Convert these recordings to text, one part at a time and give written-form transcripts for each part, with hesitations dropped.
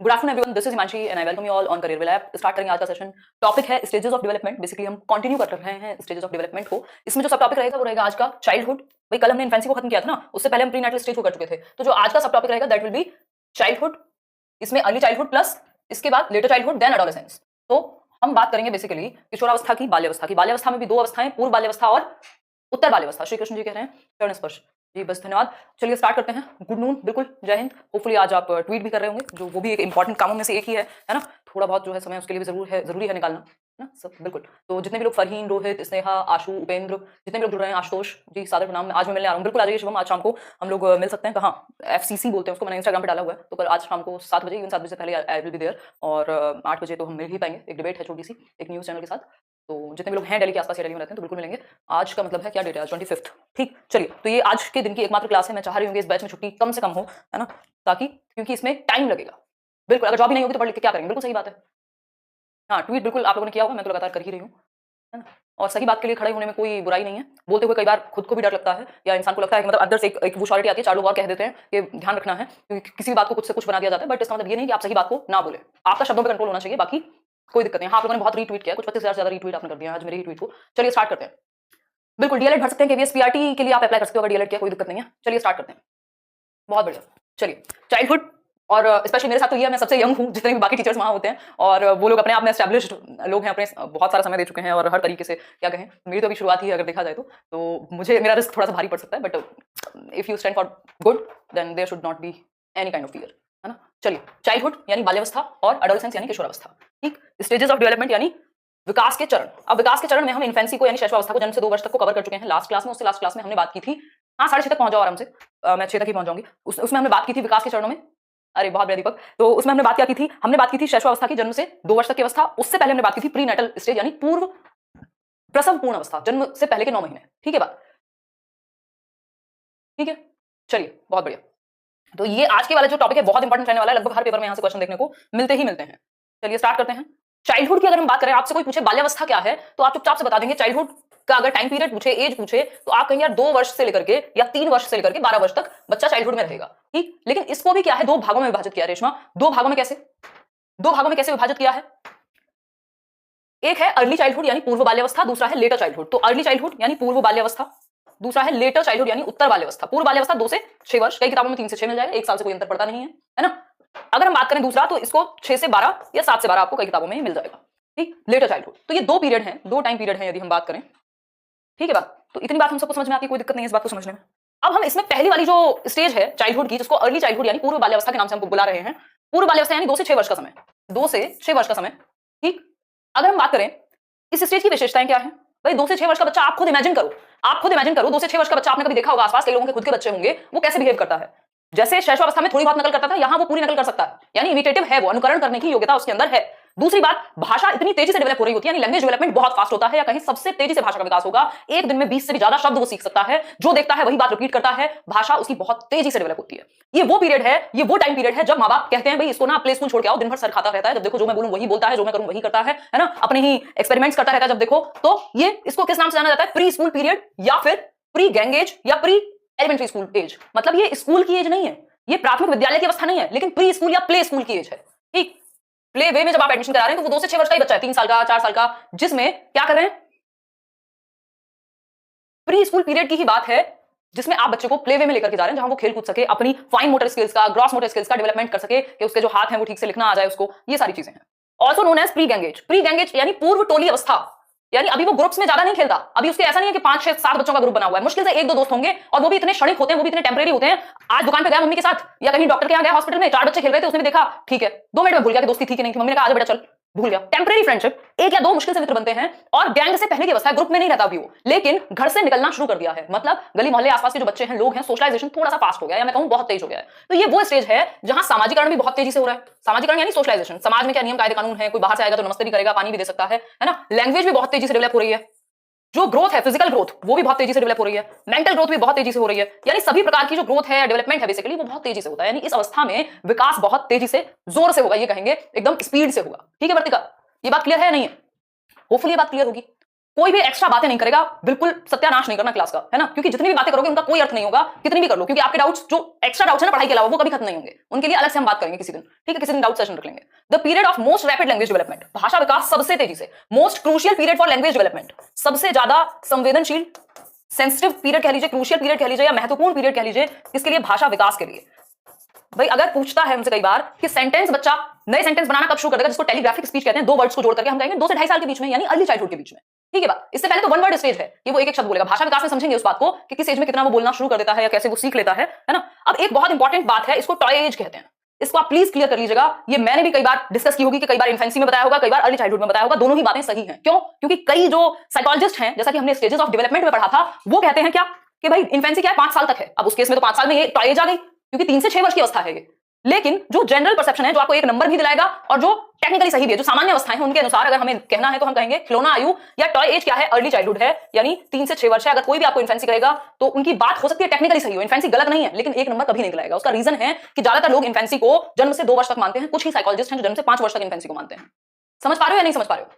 Good afternoon everyone, this is Himanshi and I welcome you all on career will app. Start करेंगे आज का session. Topic है stages of development. Basically हम continue कर रहे हैं स्टेजेस ऑफ डेवलपमेंट को। इसमें जो सब टॉपिक रहेगा वो रहेगा आज का चाइल्डहुड। भाई कल हमने इन्फेंसी को खत्म किया था ना, उससे पहले हम प्रीनेटल स्टेज को कर चुके थे। तो जो आज का सब टॉपिक रहेगा दैट विल बी चाइल्डहुड। इसमें अर्ली चाइल्डहुड प्लस इसके बाद लेटर चाइल्डहुड देन एडोलेसेंस। तो हम बात करेंगे बेसिकली किशोरावस्था की, बाल्यावस्था की। बाल्यावस्था में भी दो अवस्थाएं, पूर्व बाल्यावस्था और उत्तर बाल्यावस्था। श्री कृष्ण जी कह रहे हैं चरण स्पर्श जी, बस धन्यवाद। चलिए स्टार्ट करते हैं। गुड नून, बिल्कुल जय हिंद। होपफुली आज आप ट्वीट भी कर रहे होंगे, जो वो भी एक इंपॉर्टेंट कामों में से एक ही है ना। थोड़ा बहुत जो है समय उसके लिए भी जरूरी है निकालना, है ना सब। बिल्कुल। तो जितने भी लोग फरहीन, रोहित, स्नेहा, आशु, उपेंद्र, जितने भी लोग जुड़ रहे हैं, आशुतोष जी सादर प्रणाम। आज मैं मिलने आ रहा हूँ, बिल्कुल आ जाइए शिवम। आज शाम को हम लोग मिल सकते हैं। कहाँ? FCC बोलते हैं उसको, मैंने इंस्टाग्राम पे डाला हुआ है। तो कल आज शाम को 7 बजे, इवन 7 बजे से पहले आई विल बी देयर। और 8 बजे तो हम मिल ही पाएंगे। एक डिबेट है छोटी सी, एक न्यूज़ चैनल के साथ। तो जितने भी लोग हैं दिल्ली के आसपास या दिल्ली में रहते हैं तो बिल्कुल मिलेंगे। आज का मतलब है क्या डेट है? 25। ठीक, चलिए। तो ये आज के दिन की एकमात्र क्लास है। मैं चाह रही हूँ कि इस बैच में छुट्टी कम से कम हो, है ना, ताकि क्योंकि इसमें टाइम लगेगा। बिल्कुल, अगर जॉब ही नहीं होगी तो पढ़ लिख के क्या करेंगे? बिल्कुल सही बात है। हाँ, ट्वीट बिल्कुल आप लोगों ने किया होगा, मैं तो लगातार कर ही रही हूँ, है ना। और सही बात के लिए खड़े होने में कोई बुराई नहीं है। बोलते हुए कई बार खुद को भी डर लगता है, या इंसान को लगता है कि मतलब अंदर से एक वो श्योरिटी आती है, 4 लोग और कह देते हैं कि ध्यान रखना है, क्योंकि किसी भी बात को कुछ से कुछ बना दिया जाता है। बट इसका मतलब ये नहीं कि आप सही बात को ना बोले। आपका शब्दों पर कंट्रोल होना चाहिए, बाकी कोई दिक्कत नहीं। हाँ, आप लोगों ने बहुत रीट्वीट किया, कुछ 25,000 से ज्यादा रीट्वीट आपने कर दिया आज मेरे ही ट्वीट को। चलिए स्टार्ट करते हैं। बिल्कुल डीएलएड भर सकते हैं, केवीएस पीआरटी के लिए आप अप्लाई कर सकते हो अगर डीएलएड किया, कोई दिक्कत नहीं है। चलिए स्टार्ट करते हैं। बहुत बढ़िया। चलिए, चाइल्डहुड और स्पेशली मेरे साथ तो ये है, मैं सबसे यंग हूँ जितने भी बाकी टीचर्स वहाँ होते हैं, और वो लोग अपने आप में एस्टैब्लिश्ड लोग हैं, अपने बहुत सारा समय दे चुके हैं और हर तरीके से क्या कहें, मेरी तो अभी शुरुआत ही है अगर देखा जाए तो मुझे मेरा रिस्क थोड़ा सा भारी पड़ सकता है। But if you stand for good then there should not be any kind of fear, है ना। चलिए, चाइल्डहुड यानी बाल्यावस्था और एडोलेसेंस यानी किशोरावस्था। ठीक, स्टेजेस ऑफ डेवलपमेंट यानी विकास के चरण। अब विकास के चरण में हम इन्फेंसी को यानी शैशवावस्था को, जन्म से 2 वर्ष तक को कवर कर चुके हैं लास्ट क्लास में। उससे लास्ट क्लास में हमने बात की थी, हाँ 6:30 तक पहुंच जाओ आराम से, मैं 6 तक ही पहुंच जाऊंगी। उसमें हमने बात की थी विकास के चरणों में। अरे बहुत बढ़िया दीपक। तो उसमें हमने बात क्या की थी? हमने बात की थी शैशवावस्था की, जन्म से 2 वर्ष तक की अवस्था। उससे पहले हमने बात की थी प्री नेटल स्टेज यानी पूर्व प्रसव पूर्ण अवस्था, जन्म से पहले के 9 महीने। ठीक है बात? ठीक है, चलिए बहुत बढ़िया। तो ये आज के वाला जो टॉपिक है बहुत इंपॉर्टेंट रहने वाला है, लगभग हर पेपर में यहाँ से क्वेश्चन देखने को मिलते ही मिलते हैं। चलिए स्टार्ट करते हैं। चाइल्डहुड की अगर हम बात करें, आपसे कोई पूछे बाल्यावस्था क्या है तो आप चुपचाप से बता देंगे चाइल्डहुड का। अगर टाइम पीरियड पूछे, एज पूछे, तो आप कहेंगे यार 2 वर्ष से लेकर के या 3 वर्ष से लेकर के 12 वर्ष तक बच्चा चाइल्डहुड में रहेगा। ठीक, लेकिन इसको भी क्या है, 2 भागों में विभाजित किया रेशमा। 2 भागों में कैसे? 2 भागों में कैसे विभाजित किया है? एक है अर्ली चाइल्डहुड यानी पूर्व बाल्यावस्था, दूसरा है लेटर चाइल्डहुड। तो अर्ली चाइल्डहुड यानी पूर्व बाल्यावस्था, दूसरा है लेटर चाइल्डहुड यानी उत्तर बाल्यावस्था। पूर्व बाल्यावस्था 2 से 6 वर्ष, कई किताबों में 3 से 6 मिल जाएगा, 1 साल से कोई अंतर पड़ता नहीं है ना। अगर हम बात करें दूसरा तो इसको 6 से 12 या 7 से 12 आपको कई किताबों में मिल जाएगा। ठीक, लेटर चाइल्डहुड। तो ये 2 पीरियड हैं, 2 टाइम पीरियड हैं यदि हम बात करें। ठीक है बात? तो इतनी बात हम सबको समझ में आती है, कोई दिक्कत नहीं है इस बात को समझने में। अब हम इसमें पहली वाली जो स्टेज है चाइल्डहुड की, जिसको अर्ली चाइल्डहुड यानी पूर्व बाल्यावस्था के नाम से हम बुला रहे हैं। पूर्व बाल्यावस्था यानी 2 से 6 वर्ष का समय, 2 से 6 वर्ष का समय। ठीक, अगर हम बात करें इस स्टेज की विशेषताएं क्या है? भाई 2 से 6 वर्ष का बच्चा, आप खुद इमेजिन करो, आप खुद इमेजिन करो 2 से 6 वर्ष का बच्चा आपने कभी देखा होगा आसपास, कई लोगों के खुद के बच्चे होंगे, वो कैसे बिहेव करता है। जैसे शैशवावस्था में थोड़ी बहुत नकल करता था, यहां वो पूरी नकल कर सकता है, यानी इमिटेटिव है, वो अनुकरण करने की योग्यता उसके अंदर है। दूसरी बात, भाषा इतनी तेजी से डेवलप हो रही होती है, यानी लैंग्वेज डेवलपमेंट बहुत फास्ट होता है, या कहीं सबसे तेजी से भाषा का विकास होगा। एक दिन में 20 से भी ज्यादा शब्द वो सीख सकता है, जो देखता है वही बात रिपीट करता है, भाषा उसकी बहुत तेजी से डेवलप होती है। ये वो पीरियड है, ये वो टाइम पीरियड है जब माँ बाप कहते हैं भाई इसको ना प्ले स्कूल छोड़ के आओ, दिन भर सर खाता रहता है, जब देखो जो मैं बोलूं वही बोलता है, जो मैं करूं वही करता है ना, अपने ही एक्सपेरिमेंट्स करता रहता है जब देखो। तो ये इसको किस नाम से जाना जाता है? प्री स्कूल पीरियड, या फिर प्री गैंग एज, या प्री एलिमेंट्री स्कूल एज। मतलब ये स्कूल की एज नहीं है, ये प्राथमिक विद्यालय की अवस्था नहीं है, लेकिन प्री स्कूल या प्ले स्कूल की एज है। ठीक, प्ले वे में जब आप एडमिशन करा रहे हैं तो वो 2 से 6 वर्ष का ही बच्चा है, 3 साल का, 4 साल का, जिसमें क्या कर रहे हैं, प्री स्कूल पीरियड की ही बात है, जिसमें आप बच्चे को प्ले वे में लेकर के जा रहे हैं, जहां वो खेल कूद सके, अपनी फाइन मोटर स्किल्स का, ग्रॉस मोटर स्किल्स का डेवलपमेंट कर सके, कि उसके जो हाथ हैं वो ठीक से लिखना आ जाए उसको, ये सारी चीजें हैं। Also known as pre gang age. Pre gang age यानी पूर्व टोली अवस्था, यानी अभी वो ग्रुप्स में ज्यादा नहीं खेलता, अभी उसके ऐसा नहीं है कि 5 6 7 बच्चों का ग्रुप बना हुआ है, मुश्किल से 1 2 दोस्त होंगे, और वो भी इतने क्षणिक होते हैं, वो भी इतने टेम्परेरी होते हैं। आज दुकान पे गया मम्मी के साथ, या कहीं डॉक्टर के यहाँ गया हॉस्पिटल में, 4 बच्चे खेल रहे थे, उसने भी देखा, ठीक है 2 मिनट में भूल गया कि दोस्ती थी कि नहीं थी, मम्मी ने कहा आजा बेटा चल, भूल गया। टेम्परेरी फ्रेंडशिप, 1 या 2 मुश्किल से मित्र बनते हैं, और गैंग से पहले की अवस्था, ग्रुप में नहीं रहता अभी वो, लेकिन घर से निकलना शुरू कर दिया है, मतलब गली मोहल्ले आसपास के जो बच्चे हैं, लोग हैं, सोशलाइजेशन थोड़ा सा फास्ट हो गया है, या मैं कहूं बहुत तेज हो गया है। तो ये वो स्टेज है जहां सामाजिकरण भी बहुत तेजी से हो रहा है। सामाजिकरण यानी सोशलाइजेशन, समाज में क्या नियम कायदे कानून है, कोई बाहर से आएगा तो नमस्ते भी करेगा, पानी भी दे सकता है ना। लैंग्वेज भी बहुत तेजी से डेवलप हो रही है, जो ग्रोथ है फिजिकल ग्रोथ वो भी बहुत तेजी से डेवलप हो रही है, मेंटल ग्रोथ भी बहुत तेजी से हो रही है, यानी सभी प्रकार की जो ग्रोथ है, डेवलपमेंट है बेसिकली, वो बहुत तेजी से होता है। यानी इस अवस्था में विकास बहुत तेजी से, जोर से होगा, ये कहेंगे एकदम स्पीड से होगा। ठीक है वर्तिका, ये बात क्लियर है नहीं है? होपफुली ये बात क्लियर होगी। कोई भी एक्स्ट्रा बातें नहीं करेगा, बिल्कुल सत्यानाश नहीं करना क्लास का, है ना, क्योंकि जितनी भी बातें करोगे उनका कोई अर्थ नहीं होगा, कितनी भी कर लो, क्योंकि आपके डाउट्स जो एक्स्ट्रा डाउट्स है ना पढ़ाई के अलावा वो कभी खत्म नहीं होंगे, उनके लिए अलग से हम बात करेंगे किसी दिन, ठीक है, किसी दिन डाउट सेशन रख लेंगे। The period of most rapid language development, भाषा विकास सबसे तेजी से, most crucial period for language development, सबसे ज्यादा संवेदनशील, सेंसिटिव पीरियड कह लीजिए, क्रूशियल पीरियड कह लीजिए, या महत्वपूर्ण पीरियड कह लीजिए, किसके लिए, भाषा विकास के लिए। भाई अगर पूछता है हमसे कई बार कि सेंटेंस बच्चा नए सेंटेंस बनाना कब शुरू कर देगा, जिसको टेलीग्राफिक स्पीच कहते हैं, दो वर्ड्स को जोड़ करके, हम कहेंगे 2 से 2.5 साल के बीच में, यानी अर्ली चाइल्डहुड के बीच में, ठीक है बात। इससे पहले तो वन वर्ड स्टेज है कि वो एक एक शब्द बोलेगा, भाषा विकास में समझेंगे उस बात को कि किस एज में कितना वो बोलना शुरू कर देता है या कैसे वो सीख लेता है ना। अब एक बहुत इंपॉर्टेंट बात है, इसको टॉय एज कहते हैं, इसको आप प्लीज क्लियर कर लीजिएगा। ये मैंने भी कई बार डिस्कस की होगी कि कई बार इन्फेंसी में बताया होगा, कई बार अर्ली चाइल्डहुड में बताया होगा, दोनों ही बातें सही हैं। क्यों? क्योंकि कई जो साइकोलॉजिस्ट हैं, जैसा कि हमने स्टेजेस ऑफ डेवलपमेंट में पढ़ा था, वो कहते हैं क्या कि भाई इन्फेंसी क्या है, 5 साल तक है। अब उस केस में तो 5 साल में ये टॉय एज आ गई, क्योंकि 3 से 6 वर्ष की अवस्था है ये। लेकिन जो जनरल परसेप्शन है, जो आपको एक नंबर भी दिलाएगा और जो टेक्निकली सही भी है, जो सामान्य अवस्थाएं हैं उनके अनुसार अगर हमें कहना है तो हम कहेंगे खिलौना आयु या टॉय एज क्या है, अर्ली चाइल्डहुड है, यानी 3 से 6 वर्ष है। अगर कोई भी आपको इन्फेंसी करेगा तो उनकी बात हो सकती है टेक्निकली सही हो, इन्फेंसी गलत नहीं है, लेकिन एक नंबर कभी नहीं दिलाएगा। उसका रीजन है कि ज्यादातर लोग इन्फेंसी को जन्म से 2 वर्ष तक मानते हैं, कुछ ही साइकोलॉजिस्ट हैं जो जन्म से 5 वर्ष तक इन्फेंसी को मानते हैं। समझ पा रहे हो या नहीं समझ पा रहे हो?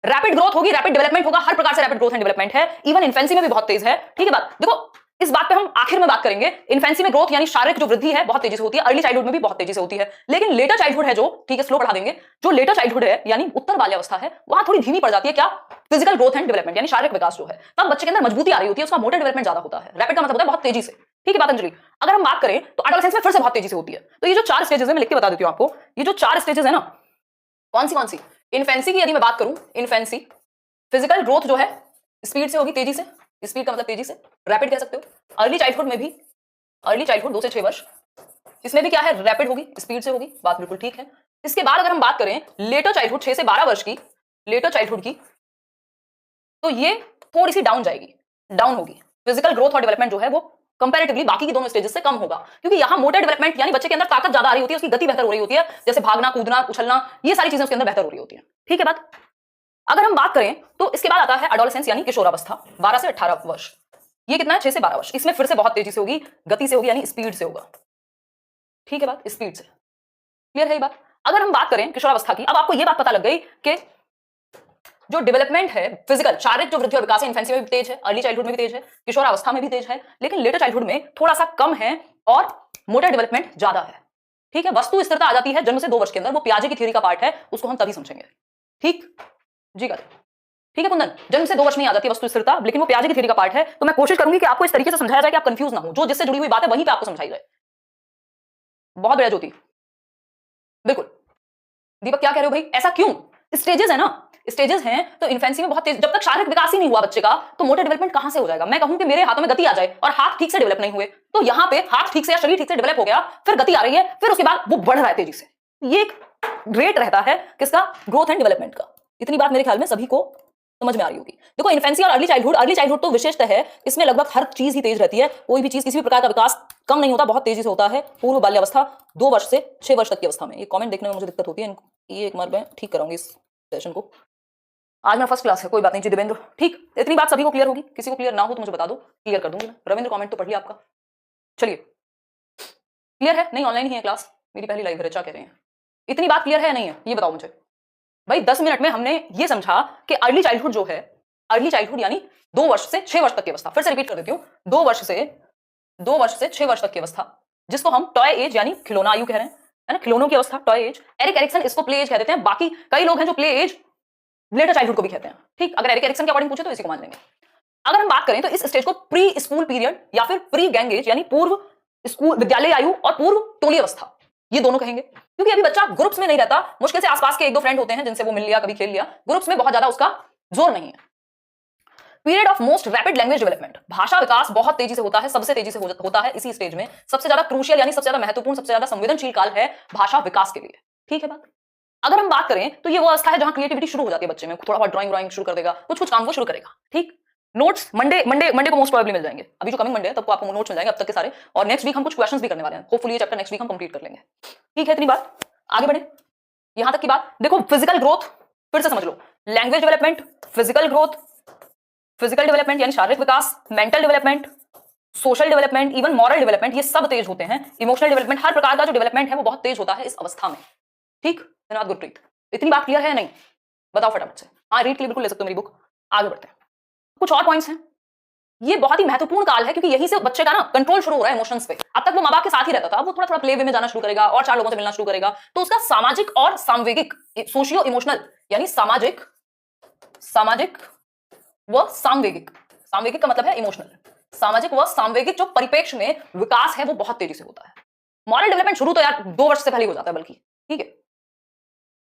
रैपिड ग्रोथ होगी, रैपिड डेवलपमेंट होगा, हर प्रकार से रैपिड ग्रोथ एंड डेवलपमेंट है, इवन इन्फेंसी में भी बहुत तेज है, ठीक है बात। देखो इस बात पे हम आखिर में बात करेंगे। इन्फेंसी में ग्रोथ यानी शारीरिक जो वृद्धि है बहुत तेजी से होती है, अर्ली चाइल्डहुड में भी बहुत तेजी से होती है, लेकिन लेटर चाइल्डहुड है जो, ठीक है स्लो बढ़ा देंगे, जो लेटर चाइल्डहुड है यानी उत्तर बाल्यावस्था है, वहां थोड़ी धीमी पड़ जाती है। क्या? फिजिकल ग्रोथ एंड डेवलपमेंट यानी शारीरिक विकास जो है, तब बच्चे के अंदर मजबूती आ रही होती है, उसका मोटर डेवलपमेंट ज्यादा होता है। रैपिड का मतलब होता है बहुत तेजी से, ठीक है बात अंजलि। अगर हम बात करें तो एडोलेसेंस में फिर से बहुत तेजी से होती है। तो ये जो 4 स्टेजेस है, मैं लिख के बता देती हूं आपको, ये जो 4 स्टेजेस है ना, कौन सी? इन्फेंसी की यदि मैं बात करूं, इन्फेंसी फिजिकल ग्रोथ जो है स्पीड से होगी, तेजी से, स्पीड का मतलब तेजी से, रैपिड कह सकते हो। अर्ली चाइल्डहुड में भी, अर्ली चाइल्डहुड 2 से 6 वर्ष, इसमें भी क्या है, रैपिड होगी, स्पीड से होगी, बात बिल्कुल ठीक है। इसके बाद अगर हम बात करें लेटर चाइल्डहुड 6 से 12 वर्ष की, लेटर चाइल्डहुड की, तो ये थोड़ी सी डाउन जाएगी, डाउन होगी। फिजिकल ग्रोथ और डेवलपमेंट जो है वो कंपैरेटिवली बाकी की दोनों स्टेजेस से कम होगा, क्योंकि यहां मोटर डेवलपमेंट यानी बच्चे के अंदर ताकत ज्यादा आ रही होती है, उसकी गति बेहतर हो रही होती है, जैसे भागना, कूदना, उछलना, ये सारी चीजें उसके अंदर बेहतर हो रही होती है, ठीक है बात। अगर हम बात करें तो इसके बाद आता है एडोलेसेंस यानी किशोरावस्था, 12 से 18 वर्ष। ये कितना है, 6 से 12 वर्ष। इसमें फिर से बहुत तेजी से होगी, गति से होगी, यानी स्पीड से होगा, ठीक है बात, स्पीड से। क्लियर है ये बात? अगर हम बात करें किशोरावस्था की, अब आपको ये बात पता लग गई कि जो डेवलपमेंट है, फिजिकल शारीरिक जो वृद्धि और विकास है, इन्फेंसी में भी तेज है, अर्ली चाइल्डहुड में भी तेज है, किशोरावस्था में भी तेज है, लेकिन लेटर चाइल्डहुड में थोड़ा सा कम है और मोटर डेवलपमेंट ज्यादा है, ठीक है। वस्तु स्थिरता आ जाती है जन्म से 2 वर्ष के अंदर, वो पियाजे की थ्योरी का पार्ट है, उसको हम तभी समझेंगे, ठीक जी का, ठीक है कुंदन। जन्म से 2 वर्ष में आ जाती है वस्तु स्थिरता, लेकिन वो पियाजे की थ्योरी का पार्ट है। तो मैं कोशिश करूंगी कि आपको इस तरीके से समझाया जाए कि आप कंफ्यूज ना हो, जो जिससे जुड़ी हुई बात है वहीं पे आपको समझाई जाए। बहुत बढ़िया ज्योति, बिल्कुल। दीपक क्या कह रहे हो भाई, ऐसा क्यों? स्टेजेस है ना, स्टेजेस हैं, तो इन्फेंसी में बहुत तेज, जब तक शारीरिक विकास ही नहीं हुआ बच्चे का तो मोटर डेवलपमेंट कहां से हो जाएगा। मैं कहूं कि मेरे हाथों में गति आ जाए और हाथ ठीक से डेवलप नहीं हुए, तो यहां पे हाथ ठीक से या शरीर ठीक से डेवलप हो गया, फिर गति आ रही है, फिर उसके बाद वो बढ़ रहा है तेजी से। ये एक रेट रहता है किसका, ग्रोथ एंड डेवलपमेंट का। इतनी बात मेरे ख्याल में सभी को समझ में आ रही होगी। देखो इन्फेंसी और अर्ली चाइल्डहुड तो विशेषता है, इसमें लगभग हर चीज ही तेज रहती है, कोई भी चीज किसी भी प्रकार का विकास कम नहीं होता, बहुत तेजी से होता है। पूर्व बाल्यावस्था 2 वर्ष से 6 वर्ष तक की अवस्था में। ये कमेंट देखने में मुझे दिक्कत होती है, ये एक बार मैं ठीक कराऊंगी इस सेशन को। आज मेरा फर्स्ट क्लास है, कोई बात नहीं जी देवेंद्र, ठीक। इतनी बात सभी को क्लियर होगी, किसी को क्लियर ना हो तो मुझे बता दो, क्लियर कर दूंगी मैं। रविंद्र कमेंट तो पढ़ लिया आपका, चलिए क्लियर है? नहीं ऑनलाइन ही है क्लास, मेरी पहली लाइव है, क्या कह रहे हैं? इतनी बात क्लियर है या नहीं है ये बताओ मुझे भाई। 10 मिनट में हमने ये समझा कि अर्ली चाइल्डहुड जो है, अर्ली चाइल्डहुड यानी 2 वर्ष से 6 वर्ष तक की अवस्था। फिर से रिपीट कर देती हूँ, 2 वर्ष से 6 वर्ष तक की अवस्था, जिसको हम टॉय एज यानी खिलौना आयु कह रहे हैं, है ना, खिलौनों की अवस्था, टॉय एज। एरिक एरिक्सन इसको प्ले एज कह देते हैं, बाकी कई लोग हैं जो प्ले एज लेटर चाइल्डहुड को भी कहते हैं, ठीक। अगर एरिक एरिक्सन के अकॉर्डिंग पूछे तो इसी को मान लेंगे। अगर हम बात करें तो इस स्टेज को प्री स्कूल पीरियड या फिर प्री गैंग एज यानी पूर्व स्कूल विद्यालय आयु और पूर्व टोली अवस्था, ये दोनों कहेंगे, क्योंकि अभी बच्चा ग्रुप्स में नहीं रहता, मुश्किल से आसपास के 1-2 फ्रेंड होते हैं जिनसे वो मिल लिया, कभी खेल लिया, ग्रुप्स में बहुत ज्यादा उसका जोर नहीं है। Period of most rapid language development, भाषा विकास बहुत तेजी से होता है, सबसे तेजी से होता है इसी स्टेज में। सबसे ज्यादा क्रूशियल यानी सबसे ज्यादा महत्वपूर्ण, सबसे ज्यादा संवेदनशील काल है भाषा विकास के लिए, ठीक है बात। अगर हम बात करें तो ये वो अवस्था है जहां क्रिएटिविटी शुरू हो जाती है बच्चे में, थोड़ा बहुत ड्राइंग शुरू कर देगा, कुछ काम वो शुरू करेगा, ठीक। नोट्स मंडे को मोस्ट प्रोबेबली मिल जाएंगे, अभी जो कमिंग मंडे है तब आपको नोट्स मिल जाएंगे अब तक के सारे, और नेक्स्ट वीक हम कुछ क्वेश्चंस भी करने वाले हैं, होपफुली ये चैप्टर नेक्स्ट वीक हम कंप्लीट कर लेंगे, ठीक है। इतनी बात, आगे बढ़े यहां तक की बात। देखो फिजिकल ग्रोथ फिर से समझ लो, language development, physical growth, physical development यानी शारीरिक विकास, mental development, social development, even moral development, ये सब तेज होते हैं। इमोशनल डेवलपमेंट, हर प्रकार का जो डेवलपमेंट है वो बहुत तेज होता है इस अवस्था में, ठीक। धन्यवाद गुरप्रीत। इतनी बात क्लियर है नहीं? बताओ फटाफट से। हाँ रीड के लिए बिल्कुल ले सकते हो मेरी बुक, आगे बढ़ते हैं, कुछ और पॉइंट्स हैं। ये बहुत ही महत्वपूर्ण काल है क्योंकि यही से बच्चे का ना कंट्रोल शुरू हो रहा है इमोशंस पे। अब तक वो माँ बाप के साथ ही रहता था, अब वो थोड़ा थोड़ा प्ले वे में जाना शुरू करेगा और चार लोगों से मिलना शुरू करेगा, तो उसका सामाजिक और सांवेगिक, सोशियो इमोशनल यानी सामाजिक, सामाजिक व सांवेगिक, सांवेगिक का मतलब है इमोशनल, सामाजिक व सांवेगिक जो परिप्रेक्ष्य में विकास है वो बहुत तेजी से होता है। मॉरल डेवलपमेंट शुरू तो यार 2 वर्ष से पहले ही हो जाता है बल्कि, ठीक है।